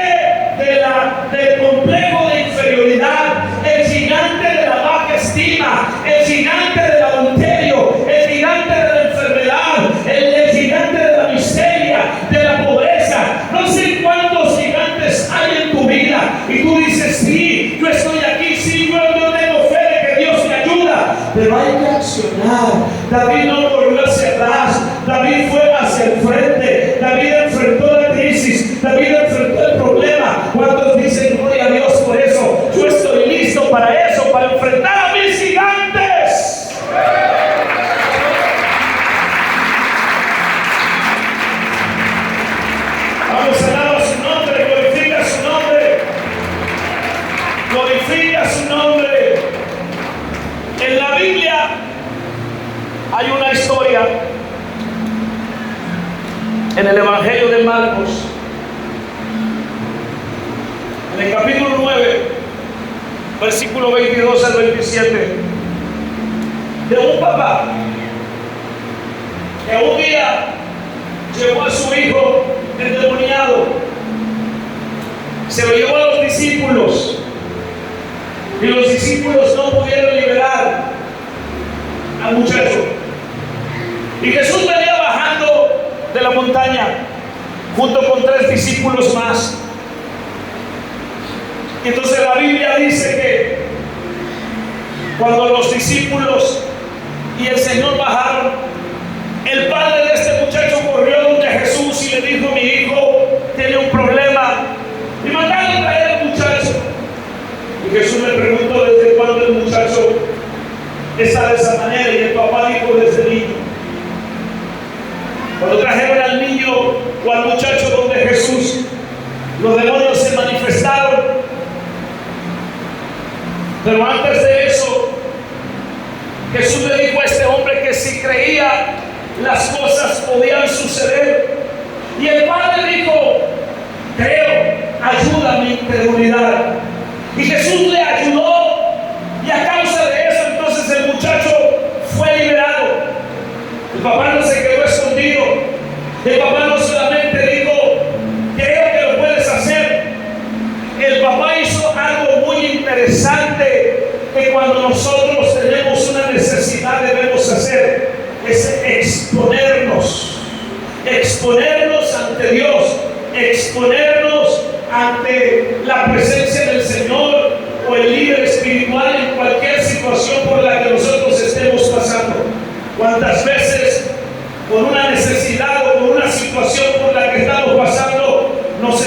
del complejo de inferioridad, el gigante de la baja estima, el gigante del adulterio, el gigante de la enfermedad, el gigante de la miseria, de la pobreza. No sé cuántos gigantes hay en tu vida y tú dices, sí, yo estoy aquí, sí, yo tengo fe de que Dios me ayuda, pero hay que accionar. David no corrió hacia atrás, David fue hacia el frente. David enfrentó la crisis, David enfrentó el problema. ¿Cuántos dicen gloria a Dios por eso? Yo estoy listo para eso, para enfrentar a mis gigantes. Vamos a dar su nombre, glorifica su nombre, glorifica su nombre. En la Biblia hay una historia en el Evangelio de Marcos, en el capítulo 9, versículo 22 al 27, de un papá que un día llevó a su hijo endemoniado, se lo llevó a los discípulos y los discípulos no pudieron liberar al muchacho. Y Jesús venía bajando de la montaña junto con 3 discípulos más. Y entonces la Biblia dice que cuando los discípulos y el Señor bajaron, el padre de este muchacho corrió donde Jesús y le dijo, mi hijo tiene un problema, y mandaron a traer al muchacho. Y Jesús le preguntó, ¿desde cuándo el muchacho está de esa manera? Y el papá dijo, desde niño. Cuando trajeron al niño o al muchacho donde Jesús, los demonios se manifestaron. Pero antes de eso, Jesús le dijo a este hombre que si creía, las cosas podían suceder. Y el padre dijo, creo, ayuda a mi incredulidad. Y Jesús le ayudó, y a causa de eso entonces el muchacho fue liberado. El papá no se quedó escondido. El papá no solamente dijo, creo que lo puedes hacer. El papá hizo algo muy interesante que cuando nosotros tenemos una necesidad debemos hacer, es exponernos ante Dios, exponernos ante la presencia del Señor o el líder espiritual en cualquier situación por la que nosotros estemos pasando. ¿Cuántas veces por una necesidad o por una situación por la que estamos pasando nos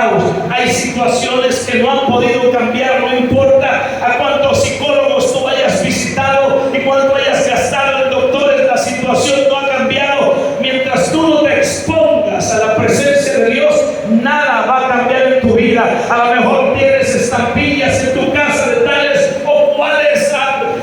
caos, hay situaciones que no han podido cambiar, no importa a cuántos psicólogos tú hayas visitado y cuánto hayas gastado en doctores, la situación no ha cambiado. Mientras tú no te expongas a la presencia de Dios, nada va a cambiar en tu vida. A lo mejor tienes estampillas en tu casa de tales o cuales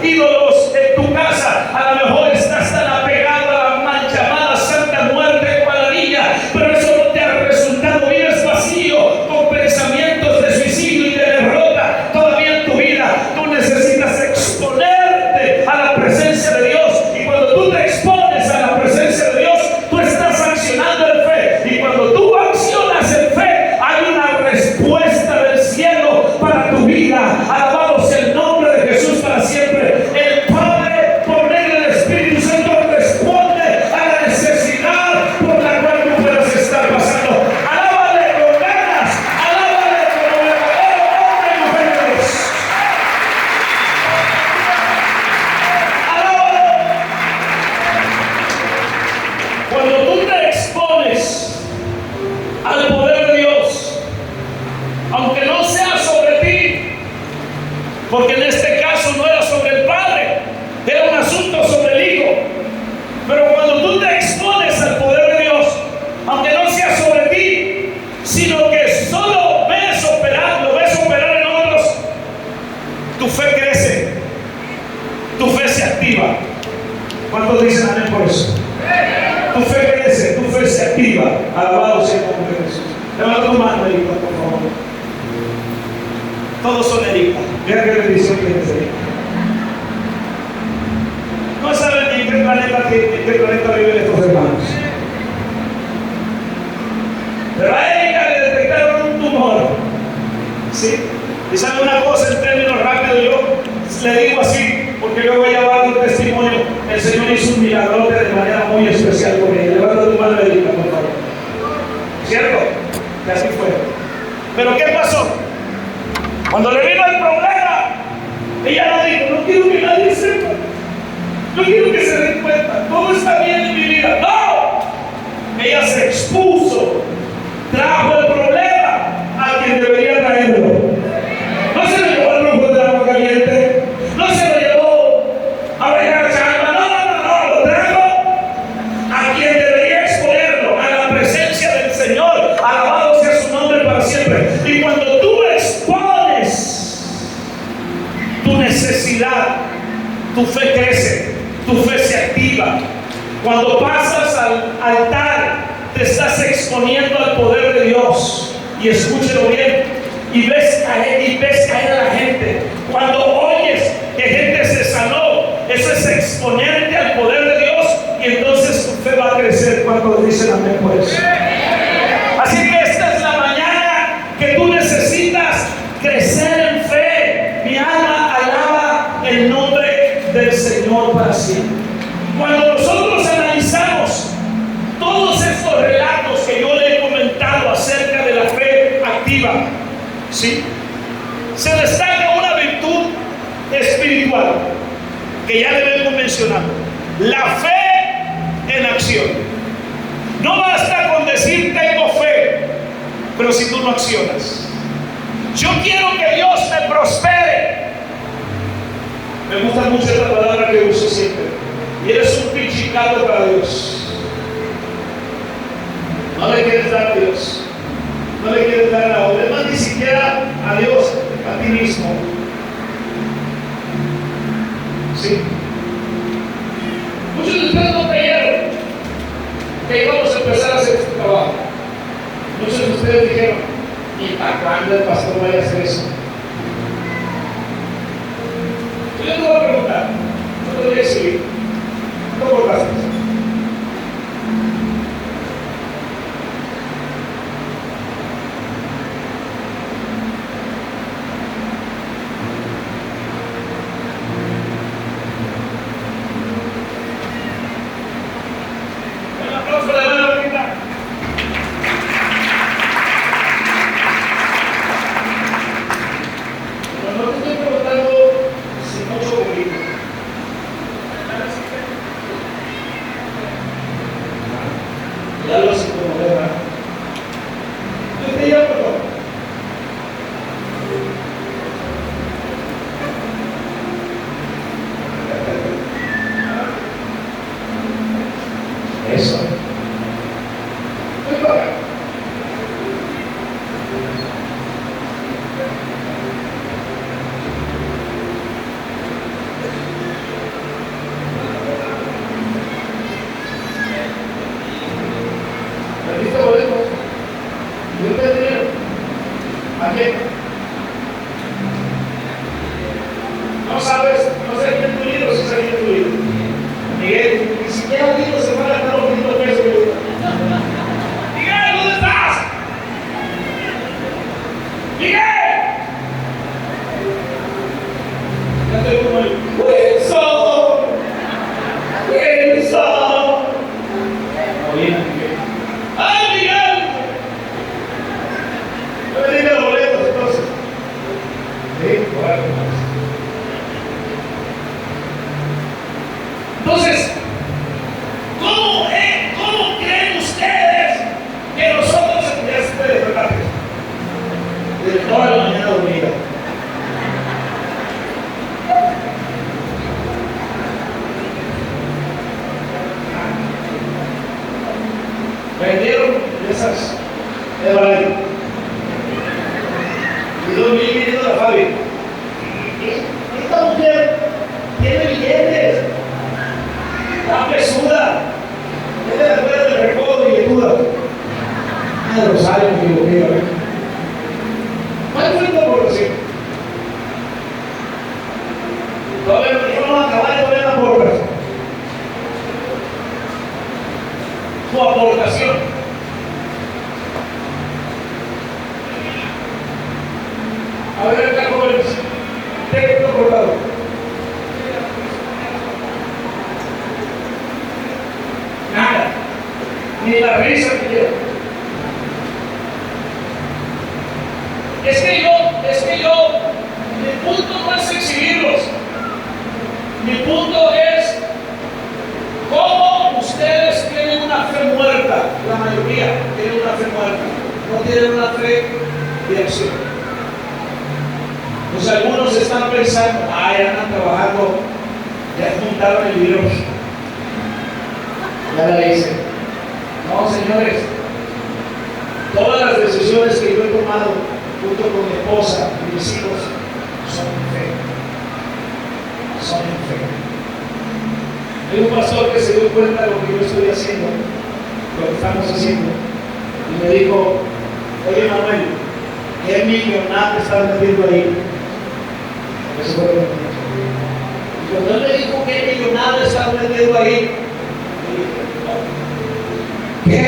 ídolos en tu casa. A lo mejor estás tan apegado a la mal llamada Santa Muerte o a la niña, pero eso no te ha resultado. Vives vacío con pensamientos de suicidio y de derrota todavía en tu vida. Tú necesitas exponerte a la presencia de Dios, y cuando tú te expones a la presencia de Dios, tú estás accionando en fe, y cuando tú accionas en fe, hay una respuesta del cielo para tu vida. Alabado sea el nombre de Jesús para siempre. El Padre, por medio del Espíritu Santo, responde a la necesidad por la cual tú puedas estar pasando. Alábale con ganas, alábale con un verdadero hombre y mujer de Dios. Alábale. Cuando tú te expones al poder de Dios, aunque no sea sobre ti, porque en este caso no era sobre el Padre, era un asunto sobre el Hijo, pero cuando tú te expones al poder de Dios, aunque no sea sobre ti, sino que solo ves operar, lo ves operar en otros, tu fe crece, tu fe se activa. ¿Cuántos dicen amén por eso? Tu fe crece, tu fe se activa. Alabado sea el nombre de Jesús. Levanta tu mano, Erika, por favor. Todos son Erika. Mira qué bendición tienes, Erika. No saben ni en qué planeta viven estos hermanos. Pero a Erika le detectaron un tumor. ¿Sí? Y sabe una cosa en términos rápidos, yo le digo así, porque yo voy a llevar un testimonio. El Señor hizo un milagro de manera muy especial con ella. Levanta tu mano, Erika, por favor. ¿Cierto? Y así fue. Pero ¿qué pasó? Cuando le vino el problema, ella no dijo, no quiero que nadie sepa, no quiero que se den cuenta, todo está bien en mi vida. ¡No! Ella se expuso, trajo el problema a quien debería traerlo. No se lo llevó al grupo de agua caliente, no se lo llevó a bailar chamba, no, lo trajo a quien debería exponerlo, a la presencia del Señor. Alabado sea su nombre para siempre. Y cuando tú expones tu necesidad, tu fe crece, tu fe se activa. Cuando pasas al altar, te estás exponiendo al poder de Dios. Y escúchelo bien, y ves caer a la gente. Cuando oyes que gente se sanó, eso es exponerte al poder de Dios, y entonces tu fe va a crecer. Cuando dicen amén por eso. Así que esta es la mañana que tú necesitas crecer en fe. Mi alma alaba el nombre del Señor para siempre. Cuando nosotros analizamos todos estos relatos que yo le he comentado acerca de la fe activa, ¿sí?, se destaca una virtud espiritual que ya le vengo mencionando: la fe en acción. No basta con decir tengo fe, pero si tú no accionas. Yo quiero que Dios me prospere. Me gusta mucho esta palabra que uso siempre. Y eres un pichicato para Dios. No le quieres dar a Dios, no le quieres dar a otro, además ni siquiera a Dios, a ti mismo. ¿Sí? Muchos de ustedes no creyeron que íbamos a empezar a hacer este trabajo. Muchos de ustedes dijeron, ¿y para cuándo el pastor vaya a hacer eso? Yo te voy a preguntar, no te voy a decir, ¿cómo pasas? ¿A quién? No sabes, no sé quién es tu libro, si sé quién es tu libro. Miguel, ni siquiera el libro se va a gastar los 500 pesos. Miguel, ¿dónde estás? Miguel. Ya te digo, Wilson. Wilson. Oye, Miguel. ¡Ay, Miguel! No me digas los boletos entonces. Sí, bueno. Entonces, ¿cómo creen ustedes que nosotros ya se despertar? De toda la mañana dormida. Vendieron esas de Valeria. Y yo vi viniendo a la fábrica. Esta mujer tiene billetes. Está pesuda. Es de la rueda del recodo de billetuda. De los años que lo mira. ¿Cuál fue tu aportación? Todavía no vamos a acabar de poner la aportación. Tu aportación. A ver, acá jóvenes, ¿qué tu aportado? Nada, ni la risa que quiero. Es que yo, mi punto no es exhibirlos, mi punto es cómo ustedes tienen una fe muerta. La mayoría tienen una fe muerta, no tienen una fe de acción. Pues algunos están pensando, andan trabajando, ya juntaron el dinero, ya la hice. No, señores, todas las decisiones que yo he tomado junto con mi esposa y mis hijos son en fe. Son en fe. Hay un pastor que se dio cuenta de lo que yo estoy haciendo, lo que estamos haciendo, y me dijo, oye Manuel, ¿qué millonada estás metiendo ahí? Eso fue lo que me dijo. Y cuando él me dijo, ¿qué millonada estás metiendo ahí? ¿Qué?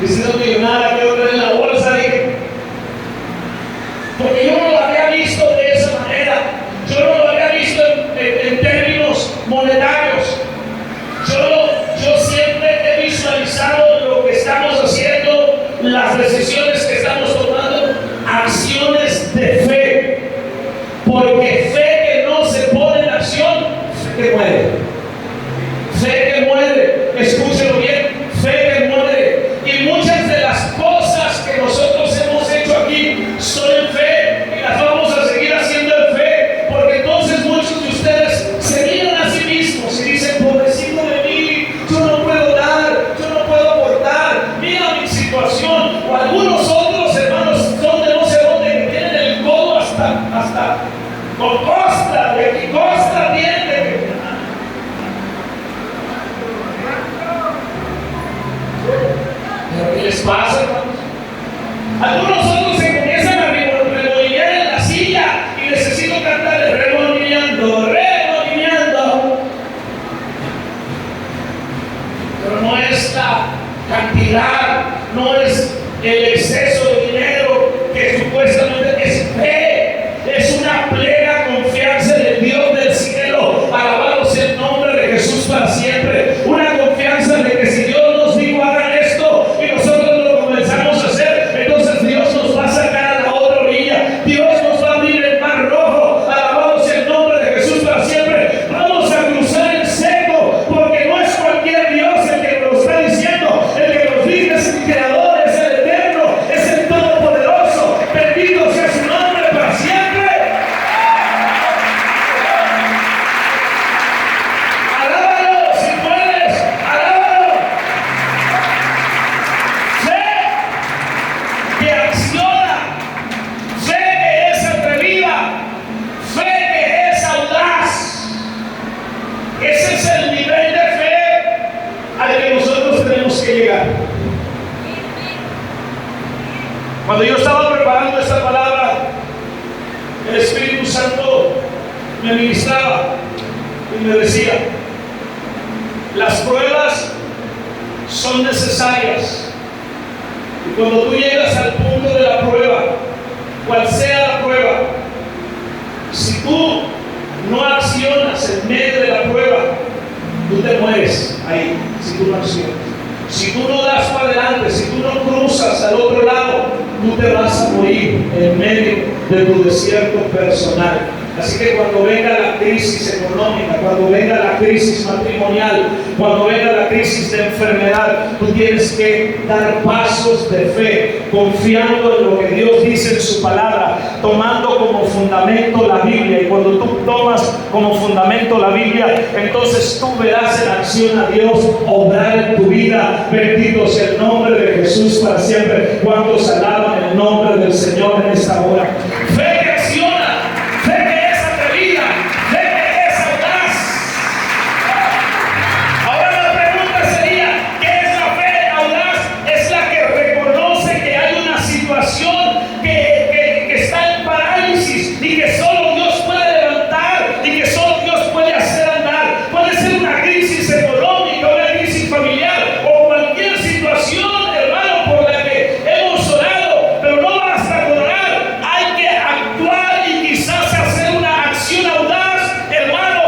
Dice, no millonada, que otra en la bolsa, dije. Porque yo no lo había visto de esa manera. Yo no lo había visto en términos monetarios. Yo siempre he visualizado lo que estamos haciendo, las decisiones que estamos tomando, acciones de fe. Porque fe que no se pone en acción, fe que muere. Fe que muere. Escúchelo bien, fe que muere. Y muchas de las cosas que nosotros hemos hecho aquí son en fe y las vamos a seguir haciendo en fe, porque entonces muchos de ustedes se miran a sí mismos y dicen, pobrecito de mí, yo no puedo dar, yo no puedo aportar, mira mi situación. O algunos otros hermanos son de no sé dónde, que tienen el codo hasta con costa, de aquí costa tienen de que... ¿Pero qué les pasa, hermanos? Algunos otros se comienzan a remolinear en la silla y necesito cantarles remolineando, remolineando. Pero no es la cantidad, no es el exceso de dinero que supuestamente es fe, es una plena confianza en el Dios del cielo. Alabado sea el nombre de Jesús para siempre. Una confianza de que si Dios nos dijo hagan esto y nosotros lo comenzamos a hacer, entonces Dios nos va a sacar a la otra orilla. Dios nos va a abrir el mar rojo. Alabado sea el nombre de Jesús para siempre. Vamos a cruzar el seco, porque no es cualquier Dios el que nos está diciendo. El que nos dice es el creador, es el eterno, es el todopoderoso. Bendito sea su nombre para siempre. Alábalo si puedes, alábalo. Fe que acciona, fe que es atrevida, fe que es audaz. Ese es el nivel de fe al que nosotros tenemos que llegar. Cuando yo estaba preparando esta palabra, el Espíritu Santo me ministraba y me decía: las pruebas son necesarias. Y cuando tú llegas al punto de la prueba, cual sea la prueba, si tú no accionas en medio de la prueba, tú te mueres ahí. Si tú no accionas, si tú no das para adelante, si tú no cruzas al otro lado, tú te vas a morir en medio de tu desierto personal. Así que cuando venga la crisis económica, cuando venga la crisis matrimonial, cuando venga la crisis de enfermedad, tú tienes que dar pasos de fe, confiando en lo que Dios dice en su palabra, tomando como fundamento la Biblia. Y cuando tú tomas como fundamento la Biblia, entonces tú verás en acción a Dios obrar en tu vida. Bendito sea el nombre de Jesús para siempre. ¿Cuántos alaban el nombre del Señor en esta hora? Fe que acciona, fe que es atrevida, fe que es audaz. Ahora la pregunta sería: ¿qué es la fe audaz? Es la que reconoce que hay una situación que está en parálisis y que solo Dios puede levantar y que solo Dios puede hacer andar. Puede ser una crisis económica, una crisis familiar o cualquier situación, hermano, por la que hemos orado, pero no basta con orar, hay que actuar y quizás hacer una acción audaz, hermano,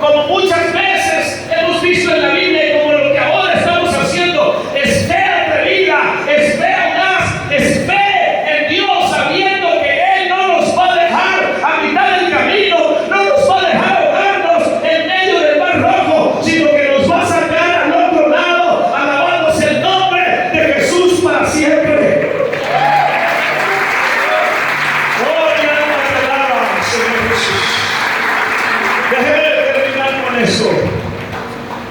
como muchas veces hemos visto en la Biblia y como lo que ahora estamos haciendo. Es fe atrevida, es fe audaz, es fe en Dios, sabiendo que Él no nos va a dejar a mitad del camino, no nos va a dejar ahogarnos en medio del mar rojo, sino que nos va a sacar al otro lado, alabándose el nombre de Jesús para siempre. Oh, mi alma te alaba, Señor Jesús. Déjeme terminar con esto.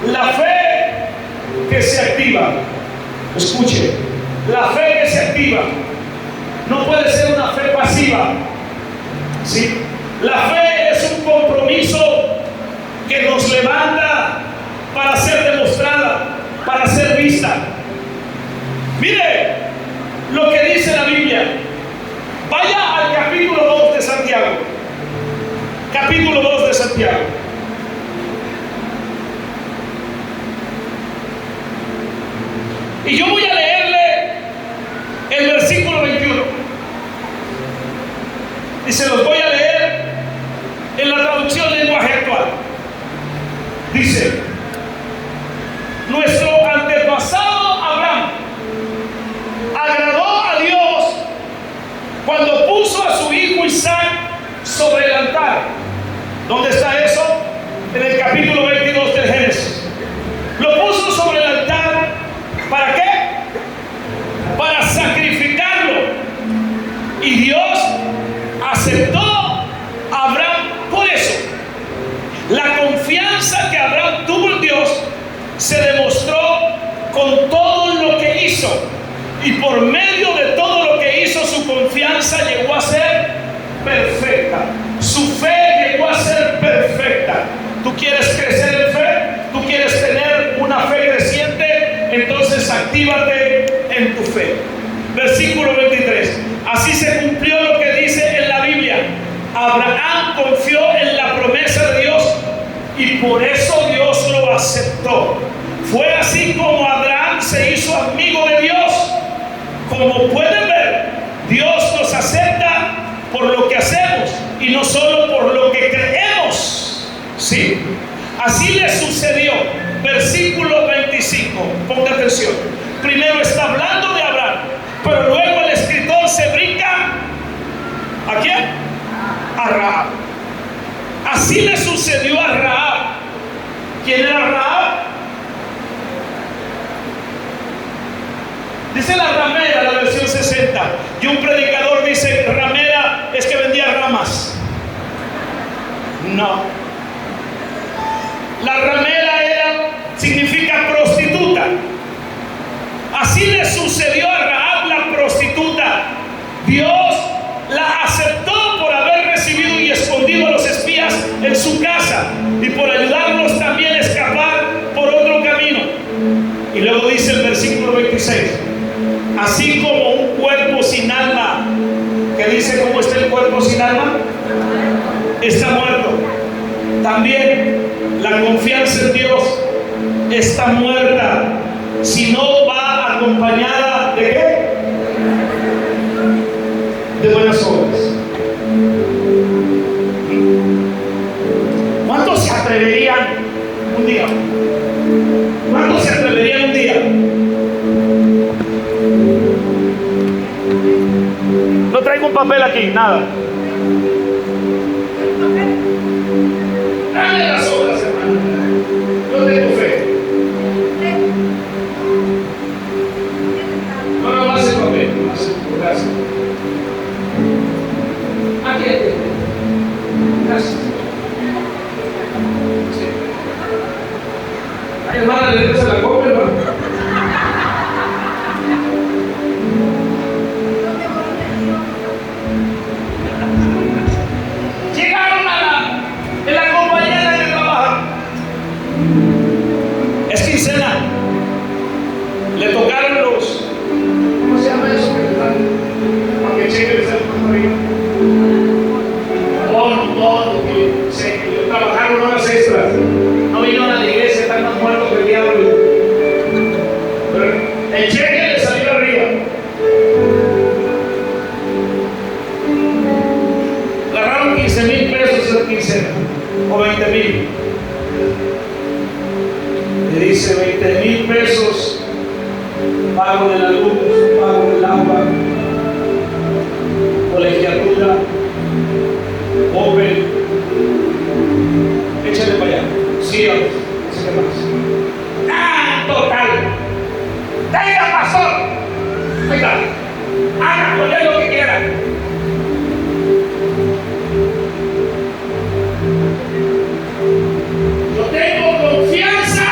La fe que se activa, escuche, la fe que se activa no puede ser una fe pasiva. ¿Sí? La fe es un compromiso que nos levanta para ser demostrada, para ser vista. Mire lo que dice la Biblia. Vaya al capítulo 2 de Santiago. Capítulo 2 de Santiago. Y yo voy a leerle el versículo 21. Y se los voy a leer en la traducción del lenguaje actual. Dice: nuestro antepasado Abraham agradó a Dios cuando puso a su hijo Isaac sobre el altar. ¿Dónde está eso? En el capítulo 22 del Génesis. Lo puso sobre el altar. ¿Para qué? Para sacrificarlo. Y Dios aceptó a Abraham por eso. La confianza que Abraham tuvo en Dios se demostró con todo lo que hizo. Y por medio de todo lo que hizo, su confianza llegó a ser perfecta. Su fe llegó a ser perfecta. ¿Tú quieres crecer en fe? ¿Tú quieres tener una fe creciente? Entonces actívate en tu fe. Versículo 23. Así se cumplió lo que dice en la Biblia. Abraham confió en la promesa de Dios y por eso Dios lo aceptó. Fue así como Abraham se hizo amigo de Dios. Como pueden ver, Dios nos acepta por lo que hacemos y no solo por lo que creemos. ¿Sí? Así le sucedió. Versículo 25. Ponga atención. Primero está hablando de Abraham, pero luego el escritor se brinca. ¿A quién? A Rahab. Así le sucedió a Rahab. ¿Quién era Rahab? Dice la ramera, la versión 60. Y un predicador dice: ramera es que vendía ramas. No. La ramera significa prostituta. Así le sucedió a Rahab, la prostituta. Dios la aceptó por haber recibido y escondido a los espías en su casa y por ayudarlos también a escapar por otro camino. Y luego dice el versículo 26: así como un cuerpo sin alma, que dice: ¿cómo está el cuerpo sin alma? Está muerto. También la confianza en Dios está muerta si no va acompañada de ¿qué? De buenas obras. ¿Cuántos se atreverían un día? ¿Cuántos se atreverían un día? No traigo un papel aquí, nada. Dame las obras, hermano. Yo tengo fe. No más el papel, no más el gracias. Aquí. Gracias. Sí. Ay, hermana, le des la copa, hermano. Llegaron en la compañía de trabajo. Es quincena. Le tocaron los, ¿cómo se llama eso que le dan? Para que chequen el salto arriba. Bono, que trabajaron horas extras. No vino a la iglesia, están más muertos que el diablo. Pero el cheque le salió arriba. Agarraron 15,000 pesos en quincena, o 20,000. Le dice: 20,000 pesos, pago de la luz, pago del agua, colegiatura, Opel, échale para allá. Sí, ¿qué más? ¡Ah, total! ¡Tenga, pastor! Ahí está. Haga con él lo que quiera. Yo tengo confianza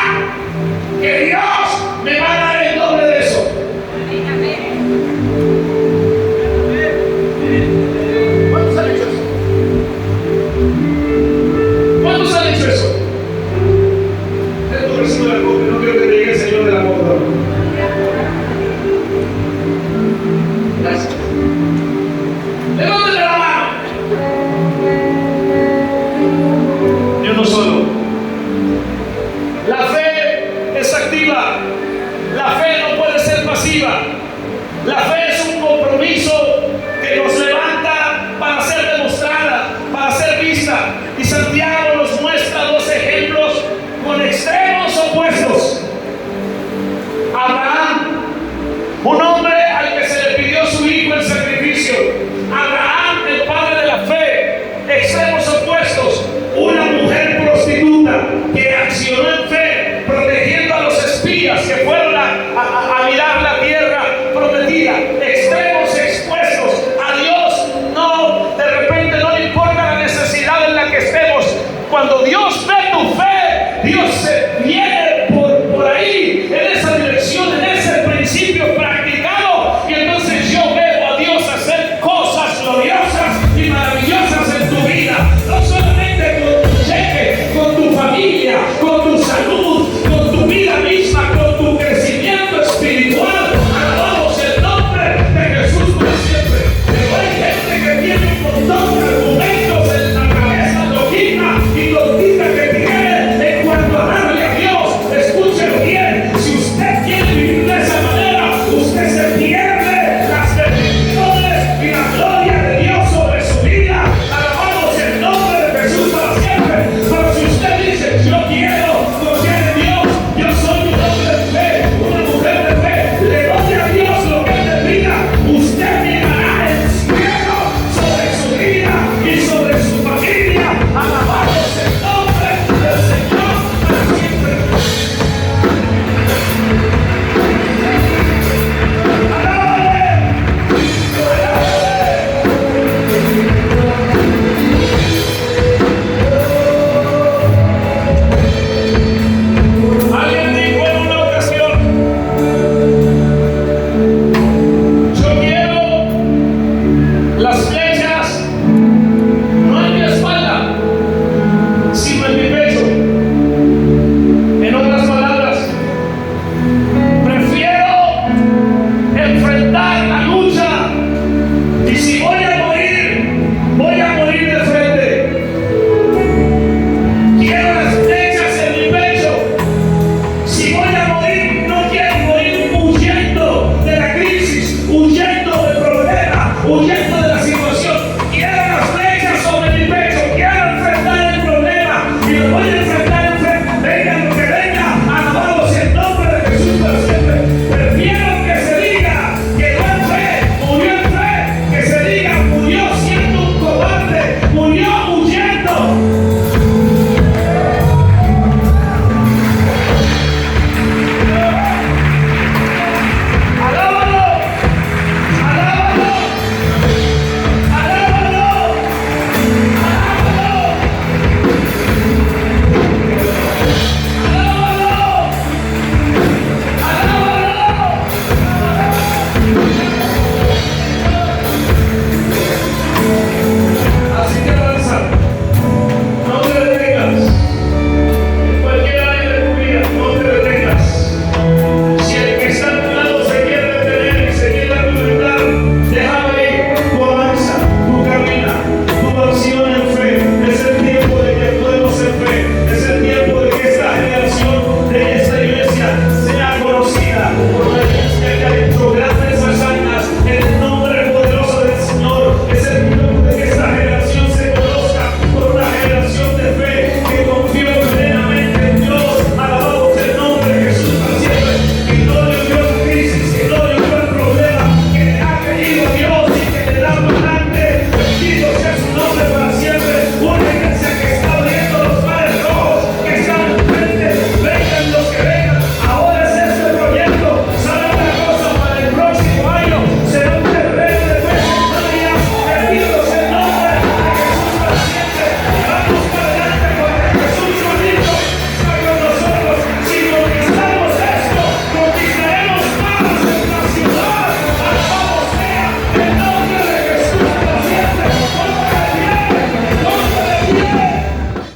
que Dios me va a dar el doble de eso. ¿Cuántos han hecho eso? ¿Cuántos han hecho eso? Esto recibe la copia, no quiero que te llegue el Señor de la copa. Gracias. Levántale la mano. Ni uno solo. La fe es activa. La fe no puede ser pasiva. La fe es un compromiso que nos levanta para ser demostrada, para ser vista. Y Santiago nos muestra dos ejemplos con extremos opuestos. Abraham, un hombre al que se le pidió su hijo en sacrificio. Abraham, el padre de la fe. Extremos opuestos. Una mujer prostituta que accionó en fe, protegiendo a los espías que fueron a mirar la tierra prometida. Extremos expuestos. A Dios no, de repente no le importa la necesidad en la que estemos. Cuando Dios ve tu fe, Dios se viene por ahí, en esa dirección, en ese principio practicado. Y entonces yo veo a Dios hacer cosas gloriosas y maravillosas en tu vida. No solamente con tu cheque, con tu familia, con tu salud, con tu vida misma, con tu crecimiento espiritual. Alabamos el nombre de Jesús por siempre. Pero hay gente que tiene un montón de argumentos en la cabeza, loquita y loquita que tiene en cuanto a darle a Dios. Escúchelo bien. Si usted quiere vivir de esa manera, usted se pierde las bendiciones y la gloria de Dios sobre su vida. Alabamos el nombre de Jesús para siempre. Pero si usted dice: yo quiero confiar en Dios, yo soy un hombre de fe, una mujer de fe, le doy a Dios lo que Él le pida, usted mirará el cielo sobre su vida y sobre su familia. Alabamos el nombre del Señor para siempre. Alguien dijo en una ocasión: yo quiero las flechas no en mi espalda, sino en mi pecho. En otras palabras, prefiero enfrentar a